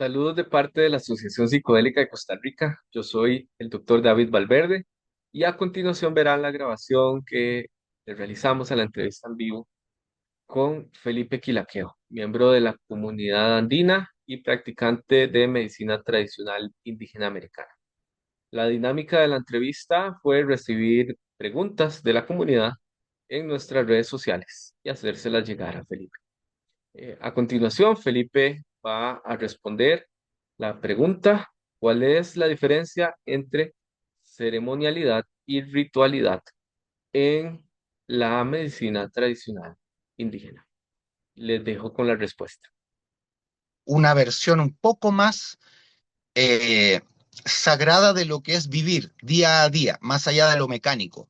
Saludos de parte de la Asociación Psicodélica de Costa Rica. Yo soy el doctor David Valverde y a continuación verán la grabación que le realizamos a la entrevista en vivo con Felipe Quilaqueo, miembro de la comunidad andina y practicante de medicina tradicional indígena americana. La dinámica de la entrevista fue recibir preguntas de la comunidad en nuestras redes sociales y hacérselas llegar a Felipe. A continuación, Felipe va a responder la pregunta: ¿cuál es la diferencia entre ceremonialidad y ritualidad en la medicina tradicional indígena? Les dejo con la respuesta. Una versión un poco más eh, sagrada de lo que es vivir día a día, más allá de lo mecánico.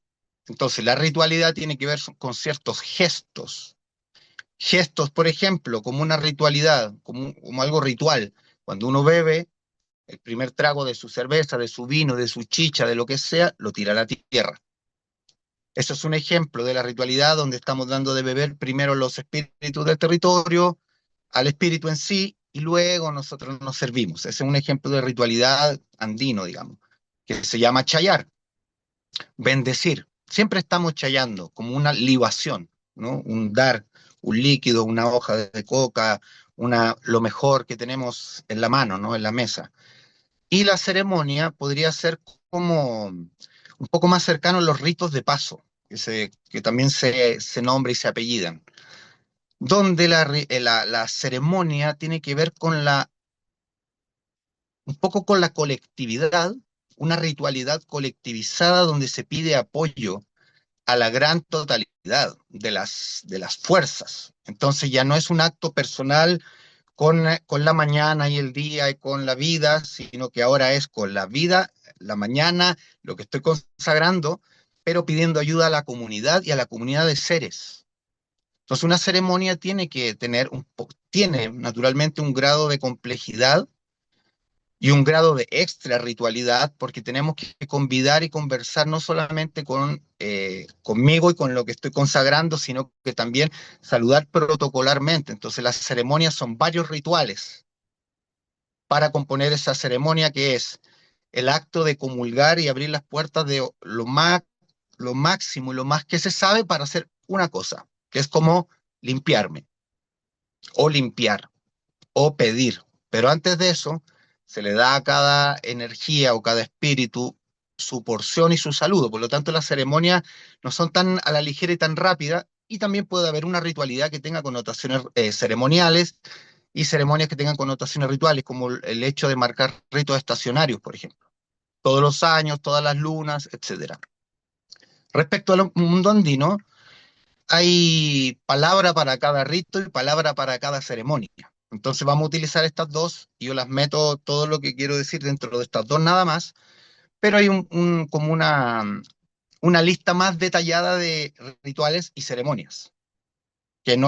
Entonces, la ritualidad tiene que ver con ciertos gestos. Gestos, por ejemplo, como una ritualidad, como algo ritual. Cuando uno bebe el primer trago de su cerveza, de su vino, de su chicha, de lo que sea, lo tira a la tierra. Eso es un ejemplo de la ritualidad donde estamos dando de beber primero los espíritus del territorio, al espíritu en sí, y luego nosotros nos servimos. Ese es un ejemplo de ritualidad andino, digamos, que se llama chayar, bendecir. Siempre estamos chayando como una libación, ¿no? Un dar, un líquido, una hoja de coca, lo mejor que tenemos en la mano, ¿no? En la mesa. Y la ceremonia podría ser como un poco más cercano a los ritos de paso, que también se nombra y se apellidan, donde la ceremonia tiene que ver un poco con la colectividad, una ritualidad colectivizada donde se pide apoyo a la gran totalidad de las fuerzas. Entonces ya no es un acto personal con la mañana y el día y con la vida, sino que ahora es con la vida, la mañana, lo que estoy consagrando, pero pidiendo ayuda a la comunidad y a la comunidad de seres. Entonces, una ceremonia tiene que tener tiene naturalmente un grado de complejidad y un grado de extra ritualidad, porque tenemos que convidar y conversar no solamente conmigo y con lo que estoy consagrando, sino que también saludar protocolarmente. Entonces, las ceremonias son varios rituales para componer esa ceremonia, que es el acto de comulgar y abrir las puertas de lo máximo y lo más que se sabe para hacer una cosa, que es como limpiarme o limpiar o pedir. Pero antes de eso, se le da a cada energía o cada espíritu su porción y su saludo. Por lo tanto, las ceremonias no son tan a la ligera y tan rápida, y también puede haber una ritualidad que tenga connotaciones ceremoniales y ceremonias que tengan connotaciones rituales, como el hecho de marcar ritos estacionarios, por ejemplo, todos los años, todas las lunas, etcétera. Respecto al mundo andino, hay palabra para cada rito y palabra para cada ceremonia. Entonces vamos a utilizar estas dos y yo las meto todo lo que quiero decir dentro de estas dos nada más, pero hay como una lista más detallada de rituales y ceremonias, que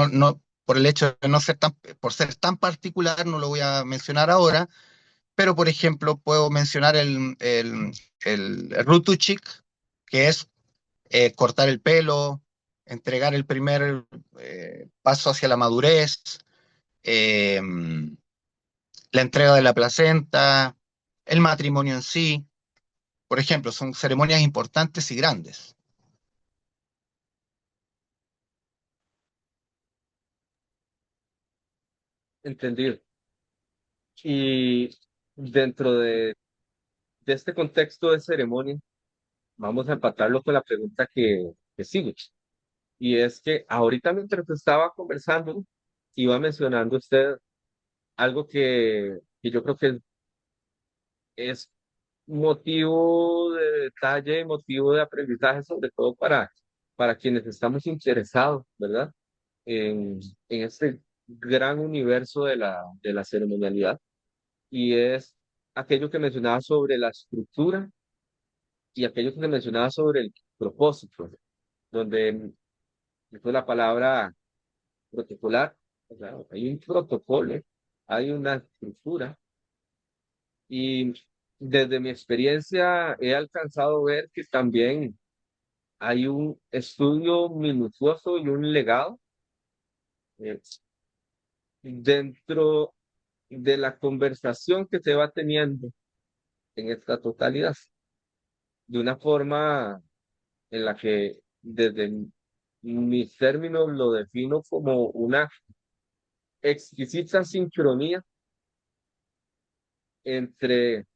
por el hecho de no ser por ser tan particular, no lo voy a mencionar ahora, pero por ejemplo puedo mencionar el Rutuchik, que es cortar el pelo, entregar el primer paso hacia la madurez, eh, la entrega de la placenta, el matrimonio en sí. Por ejemplo, son ceremonias importantes y grandes. Entendido. Y dentro de este contexto de ceremonia, vamos a empatarlo con la pregunta que sigue. Y es que ahorita mientras estaba conversando, iba mencionando usted algo que yo creo que es motivo de detalle, motivo de aprendizaje, sobre todo para quienes estamos interesados, ¿verdad? En este gran universo de la ceremonialidad. Y es aquello que mencionaba sobre la estructura y aquello que mencionaba sobre el propósito, donde fue la palabra protocolar. O sea, hay un protocolo, hay una estructura. Y desde mi experiencia he alcanzado a ver que también hay un estudio minucioso y un legado eh, dentro. de la conversación que se va teniendo en esta totalidad, de una forma en la que desde mis términos lo defino como una exquisita sincronía entre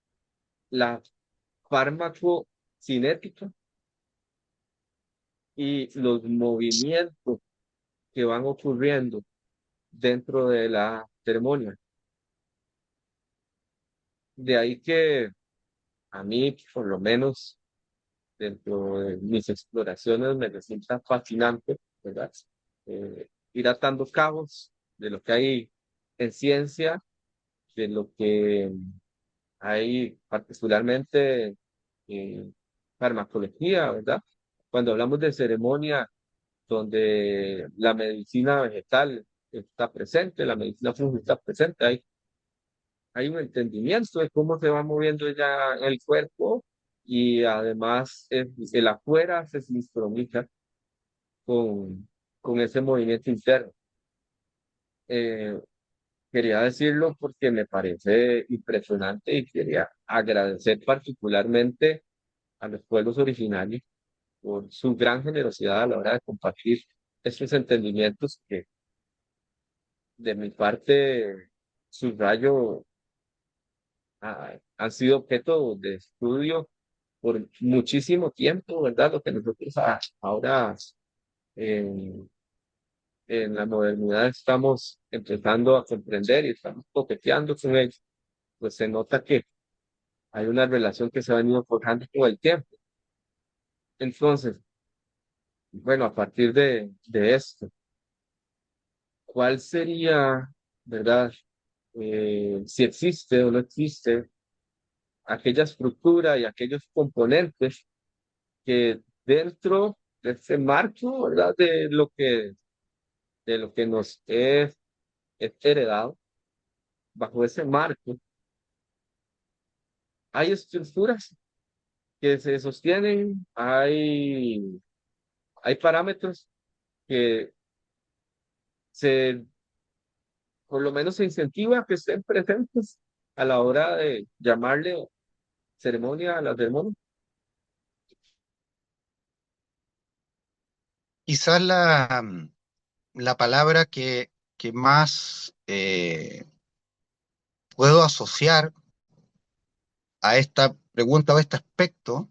la farmacocinética y los movimientos que van ocurriendo dentro de la ceremonia. De ahí que a mí, por lo menos, dentro de mis exploraciones, me resulta fascinante, ¿verdad? Ir atando cabos de lo que hay en ciencia, de lo que hay particularmente en farmacología, ¿verdad? Cuando hablamos de ceremonia, donde la medicina vegetal está presente, la medicina fúngica está presente, hay un entendimiento de cómo se va moviendo ya el cuerpo y además el afuera se sincroniza con, con ese movimiento interno. Eh, Quería decirlo porque me parece impresionante y quería agradecer particularmente a los pueblos originarios por su gran generosidad a la hora de compartir estos entendimientos que de mi parte subrayo han sido objeto de estudio por muchísimo tiempo, ¿verdad? Lo que nosotros ahora en, en la modernidad estamos empezando a comprender y estamos coqueteando con ello, pues se nota que hay una relación que se ha venido forjando con el tiempo. Entonces, bueno, a partir de esto, ¿cuál sería, verdad? Si existe o no existe aquella estructura y aquellos componentes que dentro de ese marco, ¿verdad? De lo que nos es heredado, bajo ese marco, hay estructuras que se sostienen, hay parámetros que se, por lo menos se incentiva que estén presentes a la hora de llamarle ceremonia a la ceremonia. Quizás la palabra que más puedo asociar a esta pregunta o a este aspecto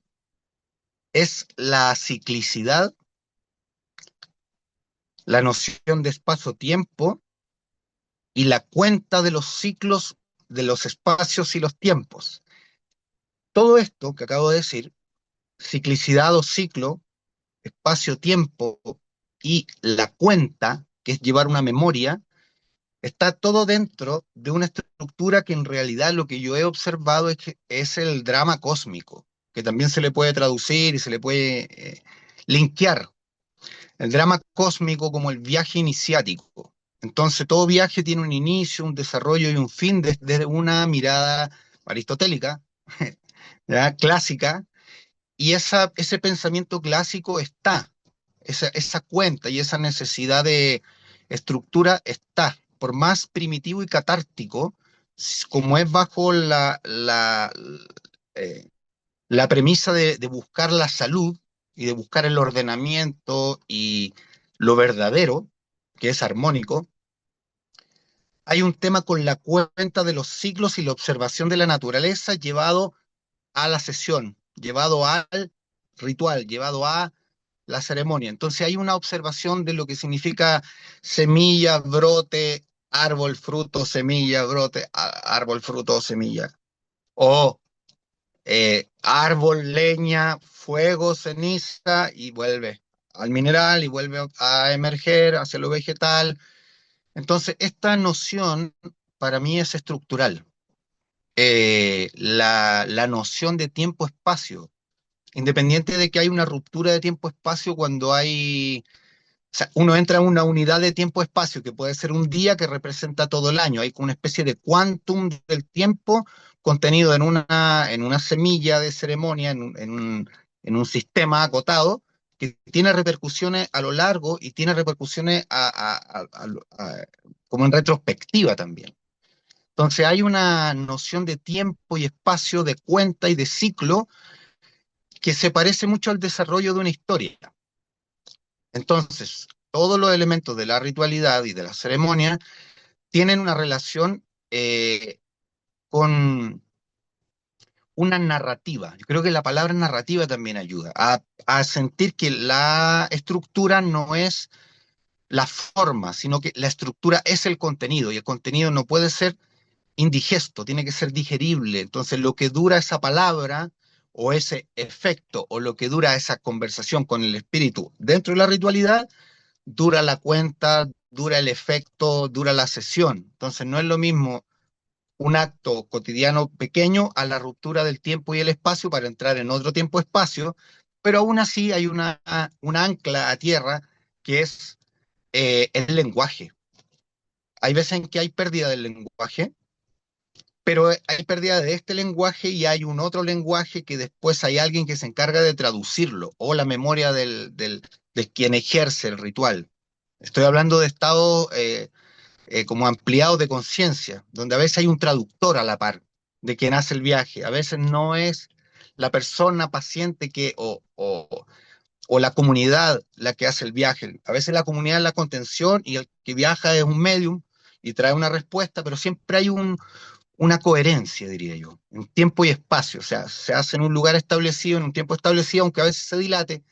es la ciclicidad, la noción de espacio-tiempo y la cuenta de los ciclos de los espacios y los tiempos. Todo esto que acabo de decir, ciclicidad o ciclo, espacio-tiempo y la cuenta, que es llevar una memoria, está todo dentro de una estructura que en realidad lo que yo he observado es que es el drama cósmico, que también se le puede traducir y se le puede linkear. El drama cósmico como el viaje iniciático. Entonces, todo viaje tiene un inicio, un desarrollo y un fin desde una mirada aristotélica, ¿ya? Clásica, y ese pensamiento clásico está, esa cuenta y esa necesidad de estructura está, por más primitivo y catártico, como es bajo eh, la premisa de buscar la salud y de buscar el ordenamiento y lo verdadero, que es armónico, hay un tema con la cuenta de los ciclos y la observación de la naturaleza llevado a la sesión, llevado al ritual, llevado a la ceremonia. Entonces hay una observación de lo que significa semilla, brote, árbol, fruto, semilla, brote, árbol, fruto, semilla. O árbol, leña, fuego, ceniza y vuelve al mineral y vuelve a emerger hacia lo vegetal. Entonces, esta noción para mí es estructural. La noción de tiempo-espacio, independiente de que hay una ruptura de tiempo-espacio cuando hay, o sea, uno entra en una unidad de tiempo-espacio que puede ser un día que representa todo el año. Hay una especie de quantum del tiempo contenido en una semilla de ceremonia, en un sistema acotado, que tiene repercusiones a lo largo y tiene repercusiones como en retrospectiva también. Entonces hay una noción de tiempo y espacio, de cuenta y de ciclo que se parece mucho al desarrollo de una historia. Entonces, todos los elementos de la ritualidad y de la ceremonia tienen una relación con una narrativa. Yo creo que la palabra narrativa también ayuda a sentir que la estructura no es la forma, sino que la estructura es el contenido y el contenido no puede ser indigesto, tiene que ser digerible. Entonces, lo que dura esa palabra o ese efecto o lo que dura esa conversación con el espíritu dentro de la ritualidad, dura la cuenta, dura el efecto, dura la sesión. Entonces, no es lo mismo un acto cotidiano pequeño a la ruptura del tiempo y el espacio para entrar en otro tiempo-espacio, pero aún así hay una ancla a tierra que es el lenguaje. Hay veces en que hay pérdida del lenguaje, pero hay pérdida de este lenguaje y hay un otro lenguaje que después hay alguien que se encarga de traducirlo, o la memoria de quien ejerce el ritual. Estoy hablando de estados como ampliados de conciencia, donde a veces hay un traductor a la par de quien hace el viaje. A veces no es la persona paciente o la comunidad la que hace el viaje. A veces la comunidad es la contención y el que viaja es un medium y trae una respuesta, pero siempre hay una coherencia, diría yo, en tiempo y espacio. O sea, se hace en un lugar establecido, en un tiempo establecido, aunque a veces se dilate,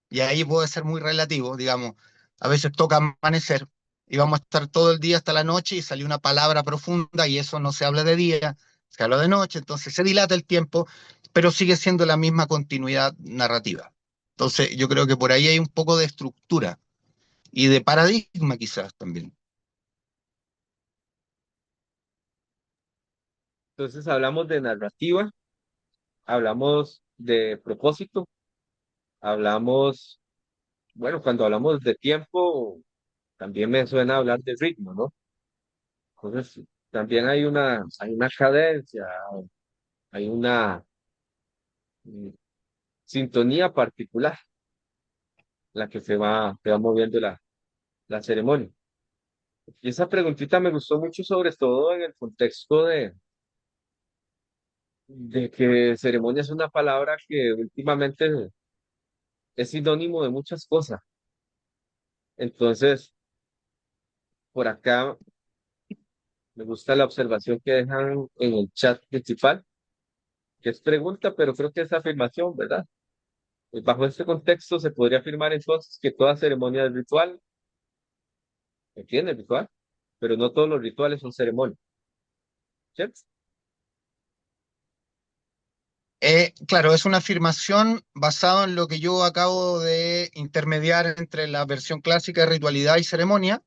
y ahí puede ser muy relativo, digamos. A veces toca amanecer y vamos a estar todo el día hasta la noche y salió una palabra profunda y eso no se habla de día, se habla de noche, entonces se dilata el tiempo, pero sigue siendo la misma continuidad narrativa. Entonces, yo creo que por ahí hay un poco de estructura y de paradigma quizás también. Entonces hablamos de narrativa, hablamos de propósito, hablamos, bueno, cuando hablamos de tiempo, también me suena hablar de ritmo, ¿no? Entonces, también hay una cadencia, hay una mm, sintonía particular, la que se va moviendo la ceremonia. Y esa preguntita me gustó mucho, sobre todo en el contexto de que ceremonia es una palabra que últimamente es sinónimo de muchas cosas. Entonces, por acá me gusta la observación que dejan en el chat principal, que es pregunta, pero creo que es afirmación, ¿verdad? Bajo este contexto se podría afirmar entonces que toda ceremonia es ritual, entiende ritual, pero no todos los rituales son ceremonias, ¿cierto? Claro, es una afirmación basada en lo que yo acabo de intermediar entre la versión clásica de ritualidad y ceremonia,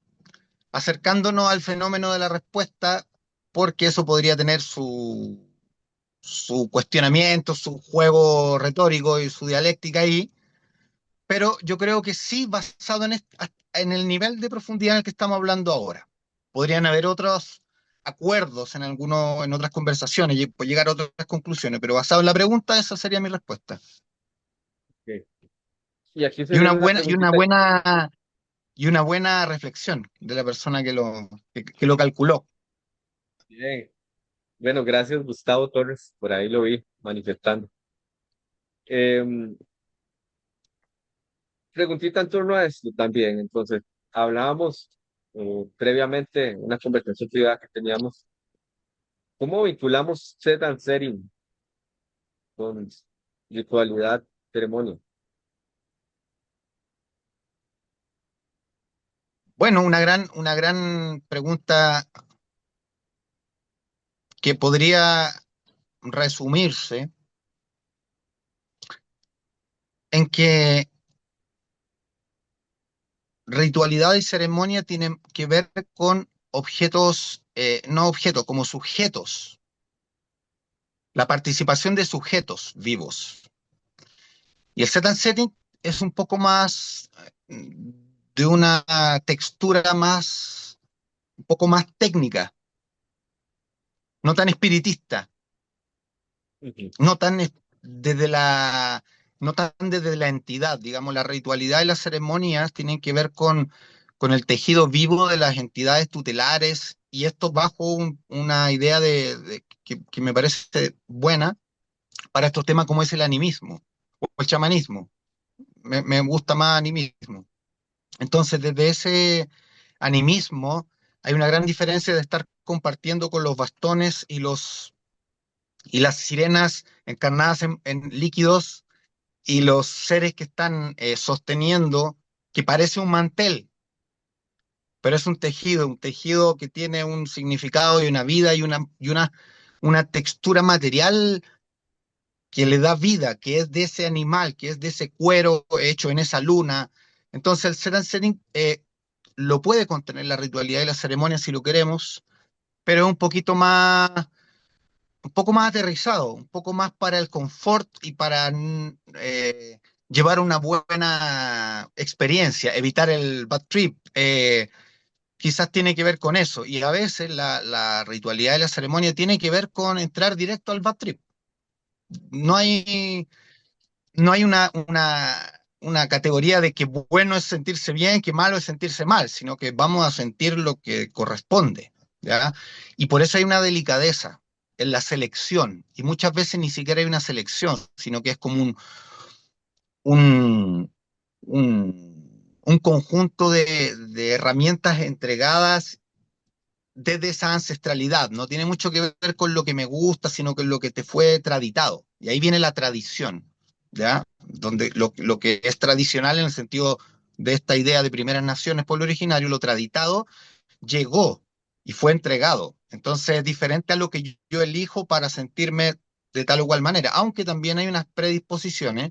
acercándonos al fenómeno de la respuesta, porque eso podría tener su cuestionamiento, su juego retórico y su dialéctica ahí, pero yo creo que sí basado en el nivel de profundidad en el que estamos hablando ahora. Podrían haber otros acuerdos en otras conversaciones y pues llegar a otras conclusiones, pero basado en la pregunta, esa sería mi respuesta. Ok. Y aquí se Y una viene una buena, y una preguntita. buena, y una buena reflexión de la persona que lo calculó. Bien. Bueno, gracias Gustavo Torres, por ahí lo vi manifestando. Em, Preguntita en torno a esto también. Entonces, hablábamos previamente en una conversación privada que teníamos, ¿cómo vinculamos set and setting con ritualidad, ceremonia? Bueno, una gran pregunta que podría resumirse en que ritualidad y ceremonia tienen que ver con objetos, no objetos, como sujetos, la participación de sujetos vivos. Y el set and setting es un poco más de una textura más, un poco más técnica, no tan espiritista, Ujú. no tan desde no tan desde la entidad, digamos, la ritualidad y las ceremonias tienen que ver con el tejido vivo de las entidades tutelares, y esto bajo una idea que me parece buena para estos temas como es el animismo o el chamanismo. Me gusta más animismo. Entonces, desde ese animismo hay una gran diferencia de estar compartiendo con los bastones y las sirenas encarnadas en líquidos y los seres que están sosteniendo, que parece un mantel, pero es un tejido que tiene un significado y una vida una textura material que le da vida, que es de ese animal, que es de ese cuero hecho en esa luna. Entonces el Seran Setting lo puede contener la ritualidad y la ceremonia si lo queremos, pero es un poco más aterrizado, un poco más para el confort y para llevar una buena experiencia, evitar el bad trip. Quizás tiene que ver con eso. Y a veces la ritualidad de la ceremonia tiene que ver con entrar directo al bad trip. No hay, no hay una categoría de que bueno es sentirse bien, que malo es sentirse mal, sino que vamos a sentir lo que corresponde, ¿ya? Y por eso hay una delicadeza en la selección. Y muchas veces ni siquiera hay una selección, sino que es como un, un conjunto de herramientas entregadas desde esa ancestralidad. No tiene mucho que ver con lo que me gusta, sino con lo que te fue traditado. Y ahí viene la tradición, ¿ya? Donde lo que es tradicional en el sentido de esta idea de primeras naciones, pueblo originario, lo traditado llegó y fue entregado. Entonces es diferente a lo que yo elijo para sentirme de tal o cual manera, aunque también hay unas predisposiciones,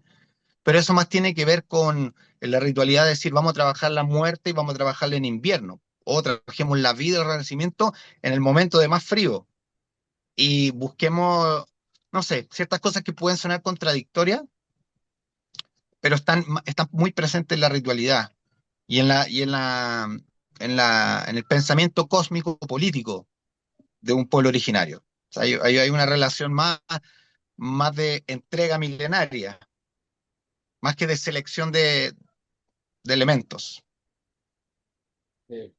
pero eso más tiene que ver con la ritualidad de decir, vamos a trabajar la muerte y vamos a trabajarla en invierno, o trabajemos la vida y el renacimiento en el momento de más frío, y busquemos, no sé, ciertas cosas que pueden sonar contradictorias, pero están muy presentes en la ritualidad y en el pensamiento cósmico político de un pueblo originario. O sea, hay una relación más de entrega milenaria, más que de selección de elementos. Eh,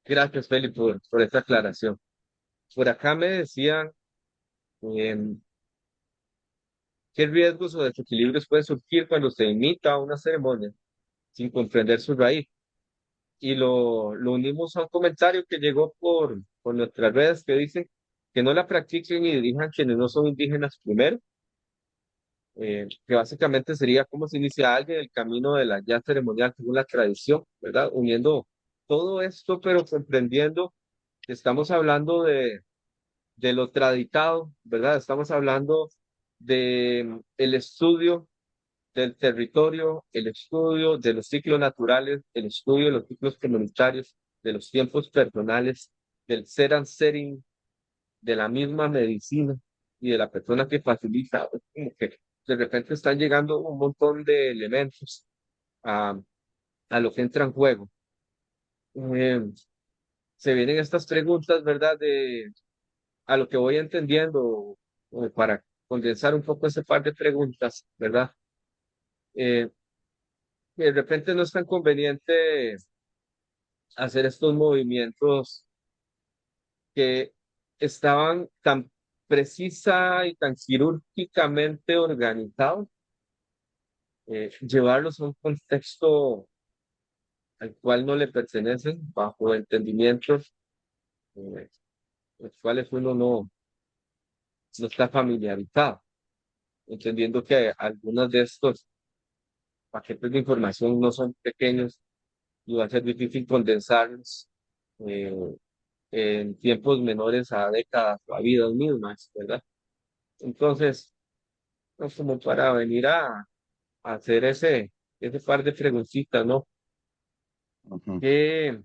Gracias, Feli, por esta aclaración. Por acá me decían em, qué riesgos o desequilibrios pueden surgir cuando se imita una ceremonia sin comprender su raíz. Y lo unimos a un comentario que llegó por nuestras redes que dice que no la practiquen y dirijan quienes no son indígenas primero, que básicamente sería cómo se inicia alguien el camino de la ya ceremonial según la tradición, ¿verdad? Uniendo todo esto, pero comprendiendo que estamos hablando de lo traditado, ¿verdad? Estamos hablando de el estudio del territorio, el estudio de los ciclos naturales, el estudio de los ciclos comunitarios, de los tiempos personales, del ser and setting, de la misma medicina y de la persona que facilita. Es como que de repente están llegando un montón de elementos a, a lo que entra en juego. Eh, Se vienen estas preguntas, ¿verdad? A lo que voy entendiendo, para condensar un poco ese par de preguntas, ¿verdad? Eh, de repente no es tan conveniente hacer estos movimientos que estaban tan precisa y tan quirúrgicamente organizados, llevarlos a un contexto al cual no le pertenecen, bajo entendimientos los cuales uno no está familiarizado, entendiendo que algunos de estos paquetes de información no son pequeños y va a ser difícil condensarlos eh, en tiempos menores a décadas o a vidas mismas, ¿verdad? Entonces, no como para venir a hacer ese par de preguntitas, ¿no? Ujú. ¿Qué,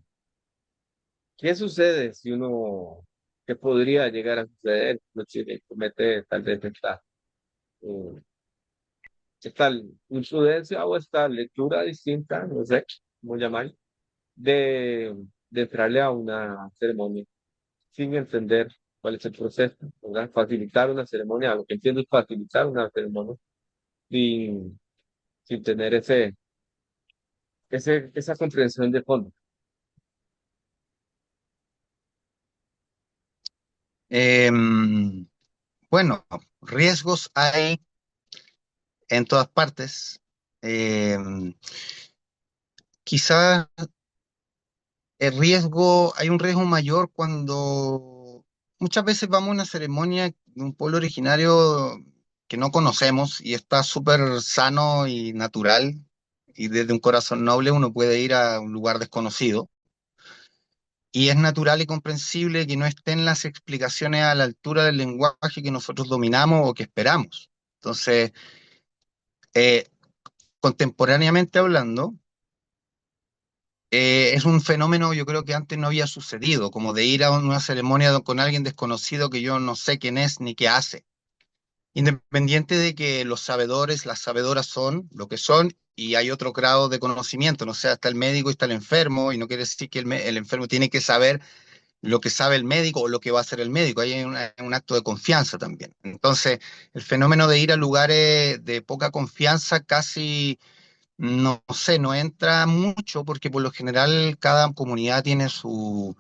qué sucede si uno, qué podría llegar a suceder si le comete tal vez eh, esta imprudencia o esta lectura distinta, no sé cómo llamar, de, de entrarle a una ceremonia sin entender cuál es el proceso, ¿verdad? Facilitar una ceremonia, lo que entiendo es facilitar una ceremonia sin tener esa comprensión de fondo. Em, bueno, riesgos hay en todas partes. Em, Quizás hay un riesgo mayor cuando muchas veces vamos a una ceremonia de un pueblo originario que no conocemos y está súper sano y natural, y desde un corazón noble uno puede ir a un lugar desconocido. Y es natural y comprensible que no estén las explicaciones a la altura del lenguaje que nosotros dominamos o que esperamos. Entonces, eh, contemporáneamente hablando, es un fenómeno, yo creo que antes no había sucedido, como de ir a una ceremonia con alguien desconocido que yo no sé quién es ni qué hace. Independiente de que los sabedores, las sabedoras son lo que son y hay otro grado de conocimiento, no sé, está el médico y está el enfermo, y no quiere decir que el enfermo tiene que saber lo que sabe el médico o lo que va a hacer el médico. Ahí hay un acto de confianza también. Entonces, el fenómeno de ir a lugares de poca confianza casi, no sé, no entra mucho porque por lo general cada comunidad tiene su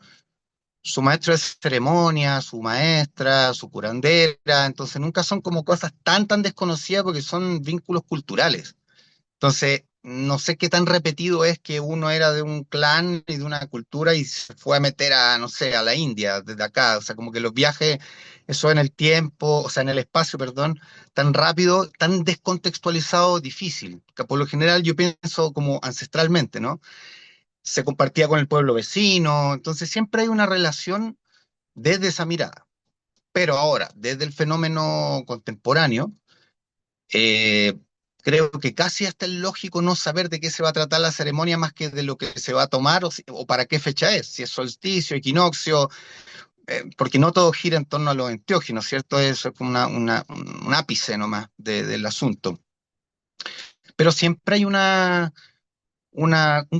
maestro de ceremonia, su maestra, su curandera, entonces nunca son como cosas tan desconocidas porque son vínculos culturales. Entonces, no sé qué tan repetido es que uno era de un clan y de una cultura y se fue a meter a, no sé, a la India desde acá. O sea, como que los viajes, eso en el tiempo, o sea, en el espacio, perdón, tan rápido, tan descontextualizado, difícil. Que por lo general yo pienso como ancestralmente, ¿no? Se compartía con el pueblo vecino, entonces siempre hay una relación desde esa mirada. Pero ahora, desde el fenómeno contemporáneo, eh, creo que casi hasta es lógico no saber de qué se va a tratar la ceremonia más que de lo que se va a tomar o para qué fecha es, si es solsticio, equinoccio, porque no todo gira en torno a los enteógenos, ¿cierto? Eso es como un ápice nomás del asunto. Pero siempre hay un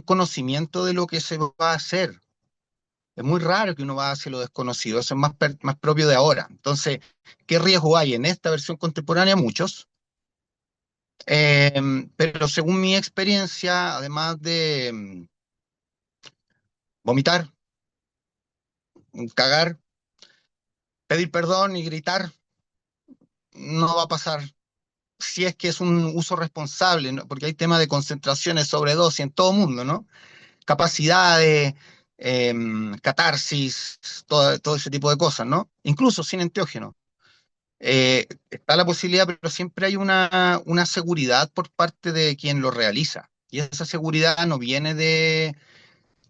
conocimiento de lo que se va a hacer. Es muy raro que uno va hacia lo desconocido, eso es más propio de ahora. Entonces, ¿qué riesgo hay en esta versión contemporánea? Muchos. Pero según mi experiencia, además de vomitar, cagar, pedir perdón y gritar, no va a pasar si es que es un uso responsable, ¿no? Porque hay temas de concentraciones, sobredosis en todo el mundo, ¿no? Capacidades, catarsis, todo ese tipo de cosas, ¿no? Incluso sin enteógeno. Está la posibilidad, pero siempre hay una seguridad por parte de quien lo realiza. Y esa seguridad no viene de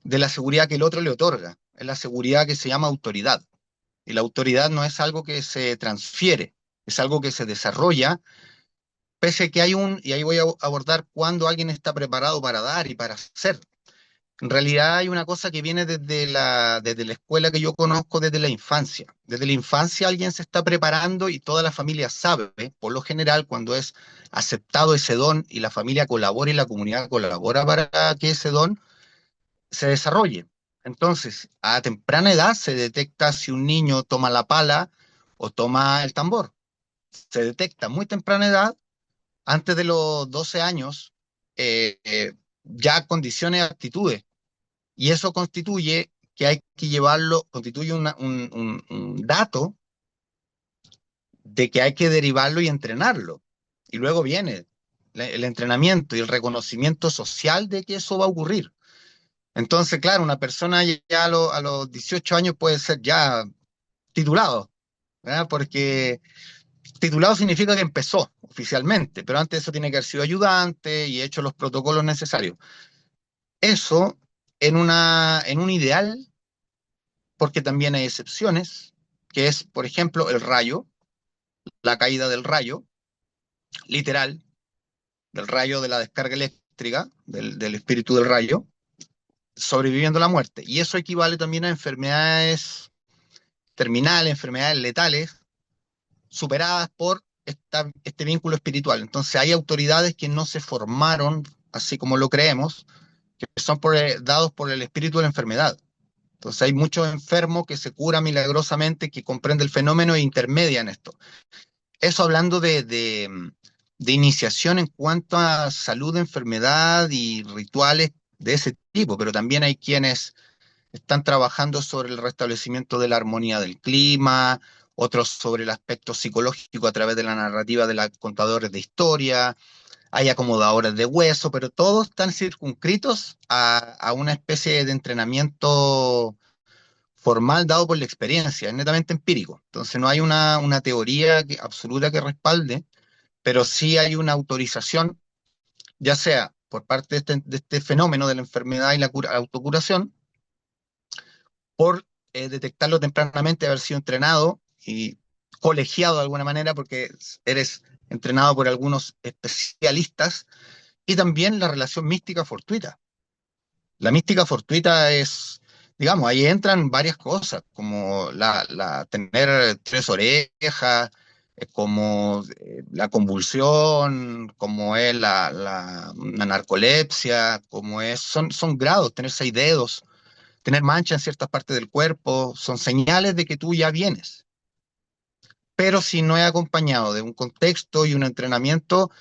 la seguridad que el otro le otorga, es la seguridad que se llama autoridad. Y la autoridad no es algo que se transfiere, es algo que se desarrolla, pese a que y ahí voy a abordar cuando alguien está preparado para dar y para hacer. En realidad hay una cosa que viene desde la escuela que yo conozco desde la infancia. Desde la infancia alguien se está preparando y toda la familia sabe, por lo general, cuando es aceptado ese don y la familia colabora y la comunidad colabora para que ese don se desarrolle. Entonces, a temprana edad se detecta si un niño toma la pala o toma el tambor. Se detecta a muy temprana edad, antes de los 12 años, ya condiciones, actitudes. Y eso constituye que hay que llevarlo, constituye un dato de que hay que derivarlo y entrenarlo. Y luego viene el entrenamiento y el reconocimiento social de que eso va a ocurrir. Entonces, claro, una persona ya a los 18 años puede ser ya titulado, ¿verdad? Porque titulado significa que empezó oficialmente, pero antes eso tiene que haber sido ayudante y hecho los protocolos necesarios. Eso en un ideal, porque también hay excepciones, que es, por ejemplo, el rayo, la caída del rayo, literal, del rayo de la descarga eléctrica, del espíritu del rayo, sobreviviendo a la muerte. Y eso equivale también a enfermedades terminales, enfermedades letales, superadas por este vínculo espiritual. Entonces hay autoridades que no se formaron, así como lo creemos, que son dados por el espíritu de la enfermedad. Entonces hay muchos enfermos que se curan milagrosamente, que comprenden el fenómeno e intermedian esto. Eso hablando de iniciación en cuanto a salud, enfermedad y rituales de ese tipo, pero también hay quienes están trabajando sobre el restablecimiento de la armonía del clima, otros sobre el aspecto psicológico a través de la narrativa de los contadores de historia, hay acomodadores de hueso, pero todos están circunscritos a una especie de entrenamiento formal dado por la experiencia, es netamente empírico. Entonces no hay una teoría absoluta que respalde, pero sí hay una autorización, ya sea por parte de este fenómeno de la enfermedad y la autocuración, por detectarlo tempranamente, haber sido entrenado y colegiado de alguna manera, porque eres entrenado por algunos especialistas, y también la relación mística fortuita. La mística fortuita es, digamos, ahí entran varias cosas, como tener tres orejas, como la convulsión, como es la narcolepsia, como es, son grados, tener seis dedos, tener mancha en ciertas partes del cuerpo, son señales de que tú ya vienes. Pero si no es acompañado de un contexto y un entrenamiento,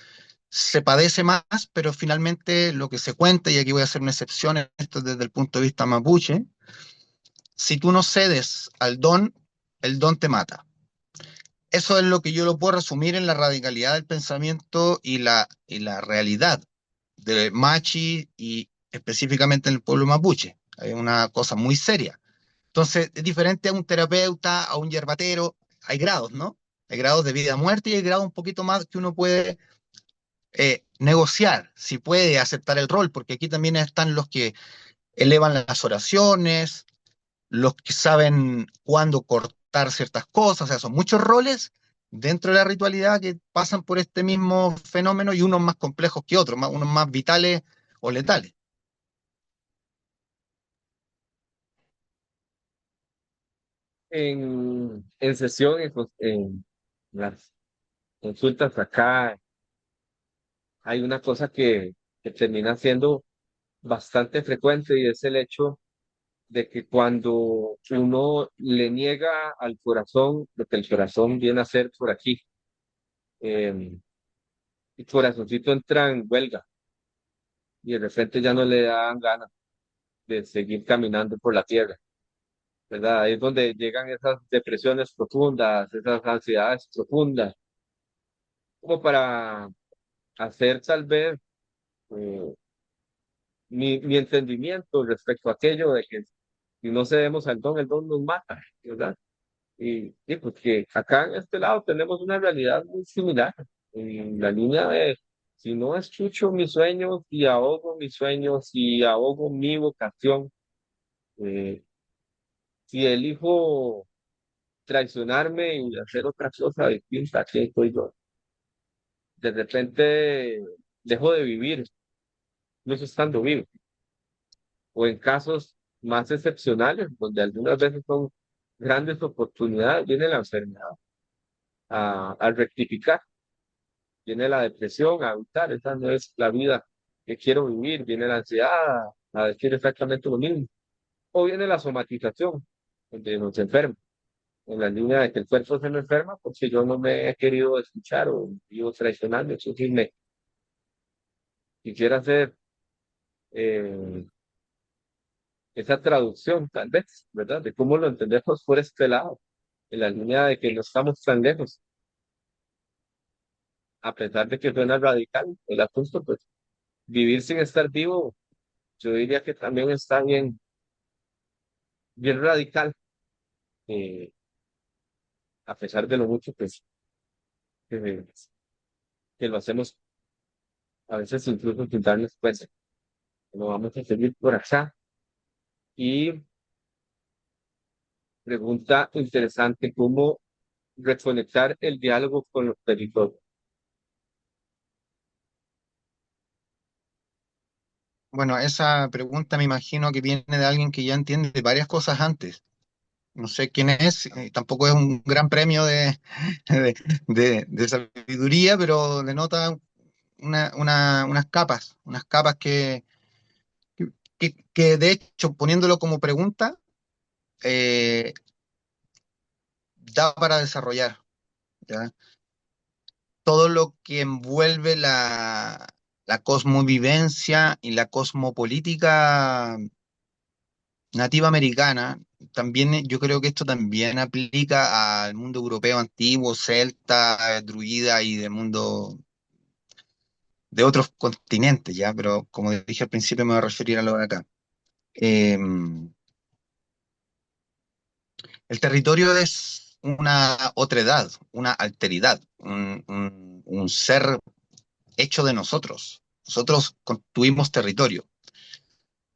se padece más, pero finalmente lo que se cuenta, y aquí voy a hacer una excepción en esto desde el punto de vista mapuche, si tú no cedes al don, el don te mata. Eso es lo que yo lo puedo resumir en la radicalidad del pensamiento y la realidad de Machi y específicamente en el pueblo mapuche. Es una cosa muy seria. Entonces, es diferente a un terapeuta, a un yerbatero. Hay grados, ¿no? Hay grados de vida a muerte y hay grados un poquito más que uno puede negociar, si puede aceptar el rol, porque aquí también están los que elevan las oraciones, los que saben cuándo cortar ciertas cosas, o sea, son muchos roles dentro de la ritualidad que pasan por este mismo fenómeno y unos más complejos que otros, unos más vitales o letales. En sesión, en las consultas acá, hay una cosa que termina siendo bastante frecuente y es el hecho de que cuando uno le niega al corazón lo que el corazón viene a hacer por aquí, eh, el corazoncito entra en huelga y de repente ya no le dan ganas de seguir caminando por la tierra, ¿verdad? Ahí es donde llegan esas depresiones profundas, esas ansiedades profundas, como para hacer tal vez eh, mi entendimiento respecto a aquello de que si no cedemos al don, el don nos mata, ¿verdad? Y pues que acá en este lado tenemos una realidad muy similar. En la línea de, si no escucho mis sueños y ahogo mis sueños y ahogo mi vocación, eh, si elijo traicionarme y hacer otra cosa distinta, ¿qué soy yo? De repente dejo de vivir, no estando vivo. O en casos más excepcionales, donde algunas veces son grandes oportunidades, viene la enfermedad a rectificar. Viene la depresión a evitar, esa no es la vida que quiero vivir, viene la ansiedad a decir exactamente lo mismo, o viene la somatización, donde nos enferma, en la línea de que el cuerpo se me enferma porque yo no me he querido escuchar o vivo traicionando, entonces me quisiera hacer eh, esa traducción tal vez, ¿verdad? De cómo lo entendemos por este lado, en la línea de que no estamos tan lejos, a pesar de que suena radical el asunto, pues vivir sin estar vivo, yo diría que también está bien bien radical, eh, a pesar de lo mucho que, que lo hacemos a veces incluso sin darnos cuenta. Lo vamos a seguir por acá. Y pregunta interesante, ¿cómo reconectar el diálogo con los territorios? Bueno, esa pregunta me imagino que viene de alguien que ya entiende varias cosas antes. No sé quién es, tampoco es un gran premio de, de sabiduría, pero denota unas capas que de hecho, poniéndolo como pregunta, eh, da para desarrollar, ¿ya? Todo lo que envuelve la cosmovivencia y la cosmopolítica nativa americana, también yo creo que esto también aplica al mundo europeo antiguo, celta, druida y del mundo de otros continentes, ya, pero como dije al principio me voy a referir a lo de acá. Eh, el territorio es una otredad, una alteridad, un ser hecho de nosotros. Nosotros construimos territorio.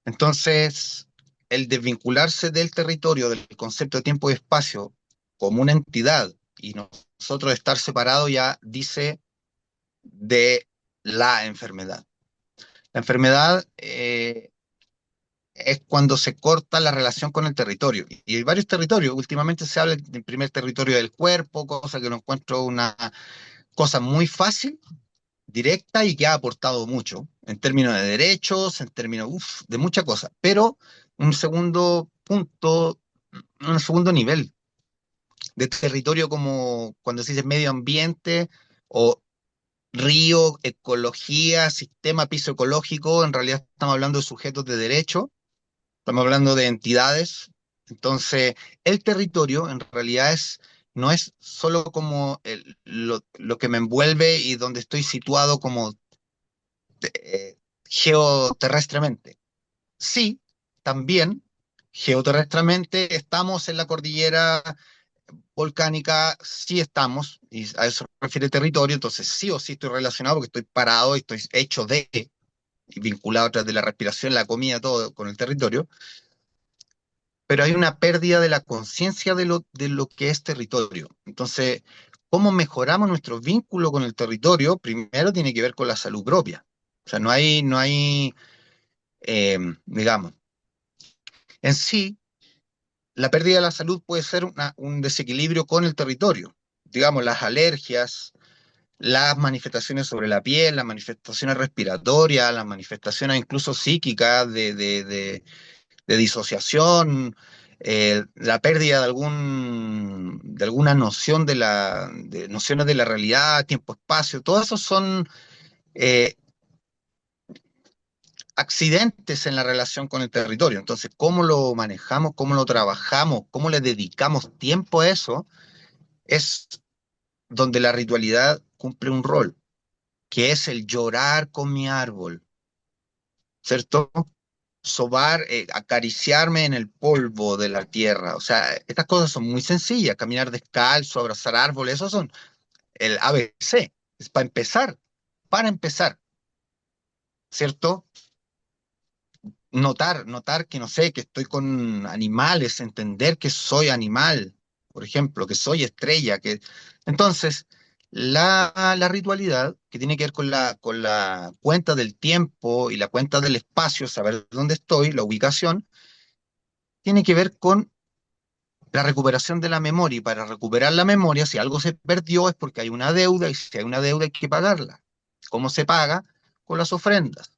Entonces, el desvincularse del territorio, del concepto de tiempo y espacio, como una entidad, y nosotros estar separados ya dice de la enfermedad. La enfermedad es cuando se corta la relación con el territorio. Y hay varios territorios. Últimamente se habla del primer territorio del cuerpo, cosa que no encuentro una cosa muy fácil, directa y que ha aportado mucho en términos de derechos, en términos de muchas cosas. Pero un segundo punto, un segundo nivel de territorio como cuando se dice medio ambiente o río, ecología, sistema piso ecológico, en realidad estamos hablando de sujetos de derecho, estamos hablando de entidades. Entonces, el territorio en realidad no es solo como lo que me envuelve y donde estoy situado como geoterrestremente. Sí, también geoterrestramente estamos en la cordillera volcánica, sí estamos, y a eso se refiere territorio, entonces sí o sí estoy relacionado porque estoy parado y estoy hecho de, y vinculado a través de la respiración, la comida, todo con el territorio, pero hay una pérdida de la conciencia de lo que es territorio. Entonces, ¿cómo mejoramos nuestro vínculo con el territorio? Primero tiene que ver con la salud propia. O sea, no hay digamos, en sí, la pérdida de la salud puede ser un desequilibrio con el territorio. Digamos, las alergias, las manifestaciones sobre la piel, las manifestaciones respiratorias, las manifestaciones incluso psíquicas de disociación, la pérdida de alguna noción de nociones de la realidad, tiempo-espacio, todo eso son eh, accidentes en la relación con el territorio. Entonces, ¿cómo lo manejamos, cómo lo trabajamos, cómo le dedicamos tiempo a eso? Es donde la ritualidad cumple un rol, que es el llorar con mi árbol, ¿cierto? Sobar, acariciarme en el polvo de la tierra. O sea, estas cosas son muy sencillas, caminar descalzo, abrazar árboles, esos son el ABC, es para empezar, ¿cierto? Notar que no sé, que estoy con animales, entender que soy animal, por ejemplo, que soy estrella, que entonces la ritualidad que tiene que ver con la cuenta del tiempo y la cuenta del espacio, saber dónde estoy, la ubicación, tiene que ver con la recuperación de la memoria. Y para recuperar la memoria, si algo se perdió es porque hay una deuda y si hay una deuda hay que pagarla. ¿Cómo se paga? Con las ofrendas.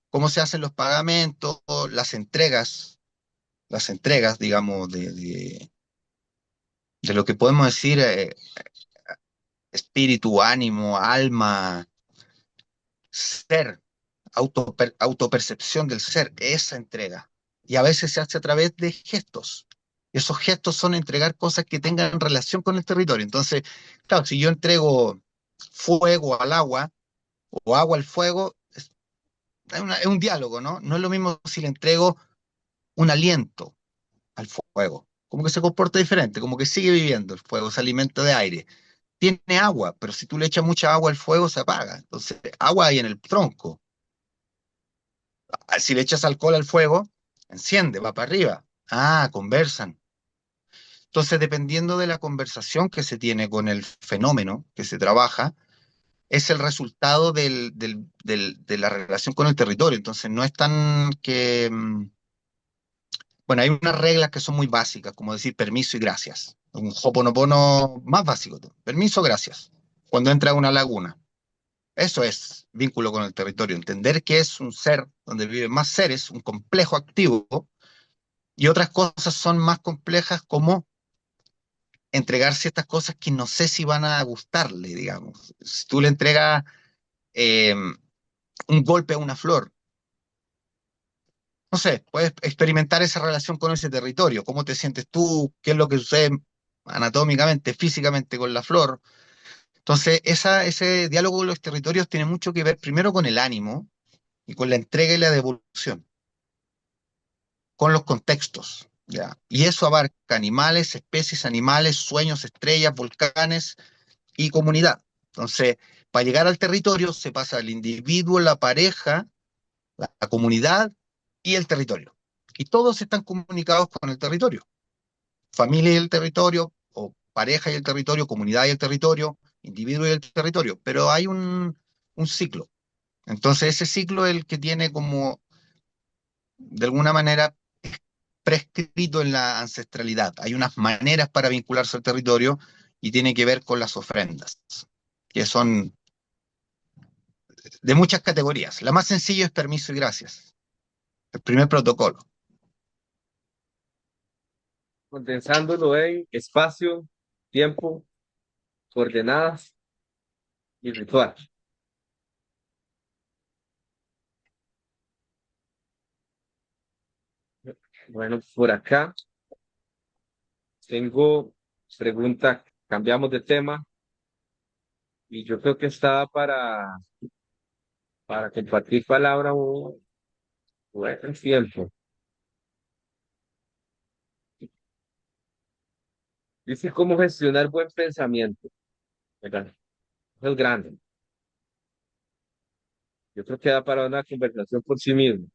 ¿Cómo se hacen los pagamentos, las entregas, digamos, de lo que podemos decir espíritu, ánimo, alma, ser, autopercepción del ser, esa entrega? Y a veces se hace a través de gestos. Esos gestos son entregar cosas que tengan relación con el territorio. Entonces, claro, si yo entrego fuego al agua o agua al fuego, es un diálogo, ¿no? No es lo mismo si le entrego un aliento al fuego. Como que se comporta diferente, como que sigue viviendo el fuego, se alimenta de aire. Tiene agua, pero si tú le echas mucha agua al fuego, se apaga. Entonces, agua hay en el tronco. Si le echas alcohol al fuego, enciende, va para arriba. Ah, conversan. Entonces, dependiendo de la conversación que se tiene con el fenómeno que se trabaja, es el resultado de la relación con el territorio. Entonces, no es tan que bueno, hay unas reglas que son muy básicas, como decir permiso y gracias. Un hoponopono más básico. Permiso, gracias. Cuando entra a una laguna. Eso es vínculo con el territorio. Entender que es un ser donde viven más seres, un complejo activo, y otras cosas son más complejas como entregar ciertas cosas que no sé si van a gustarle, digamos. Si tú le entregas eh, un golpe a una flor. No sé, puedes experimentar esa relación con ese territorio, cómo te sientes tú, qué es lo que sucede anatómicamente, físicamente con la flor. Entonces, ese diálogo con los territorios tiene mucho que ver primero con el ánimo y con la entrega y la devolución, con los contextos, ¿ya? Y eso abarca animales, especies animales, sueños, estrellas, volcanes y comunidad. Entonces, para llegar al territorio se pasa al individuo, la pareja, la comunidad y el territorio. Y todos están comunicados con el territorio. Familia y el territorio, o pareja y el territorio, comunidad y el territorio, individuo y el territorio. Pero hay un ciclo. Entonces, ese ciclo es el que tiene como, de alguna manera, prescrito en la ancestralidad. Hay unas maneras para vincularse al territorio y tiene que ver con las ofrendas, que son de muchas categorías. La más sencilla es permiso y gracias, el primer protocolo. Condensándolo en espacio, tiempo, coordenadas y ritual. Bueno, por acá tengo pregunta, cambiamos de tema y yo creo que está para compartir palabra un buen tiempo. Dice cómo gestionar buen pensamiento, ¿verdad? Eso es grande. Yo creo que da para una conversación por sí mismo,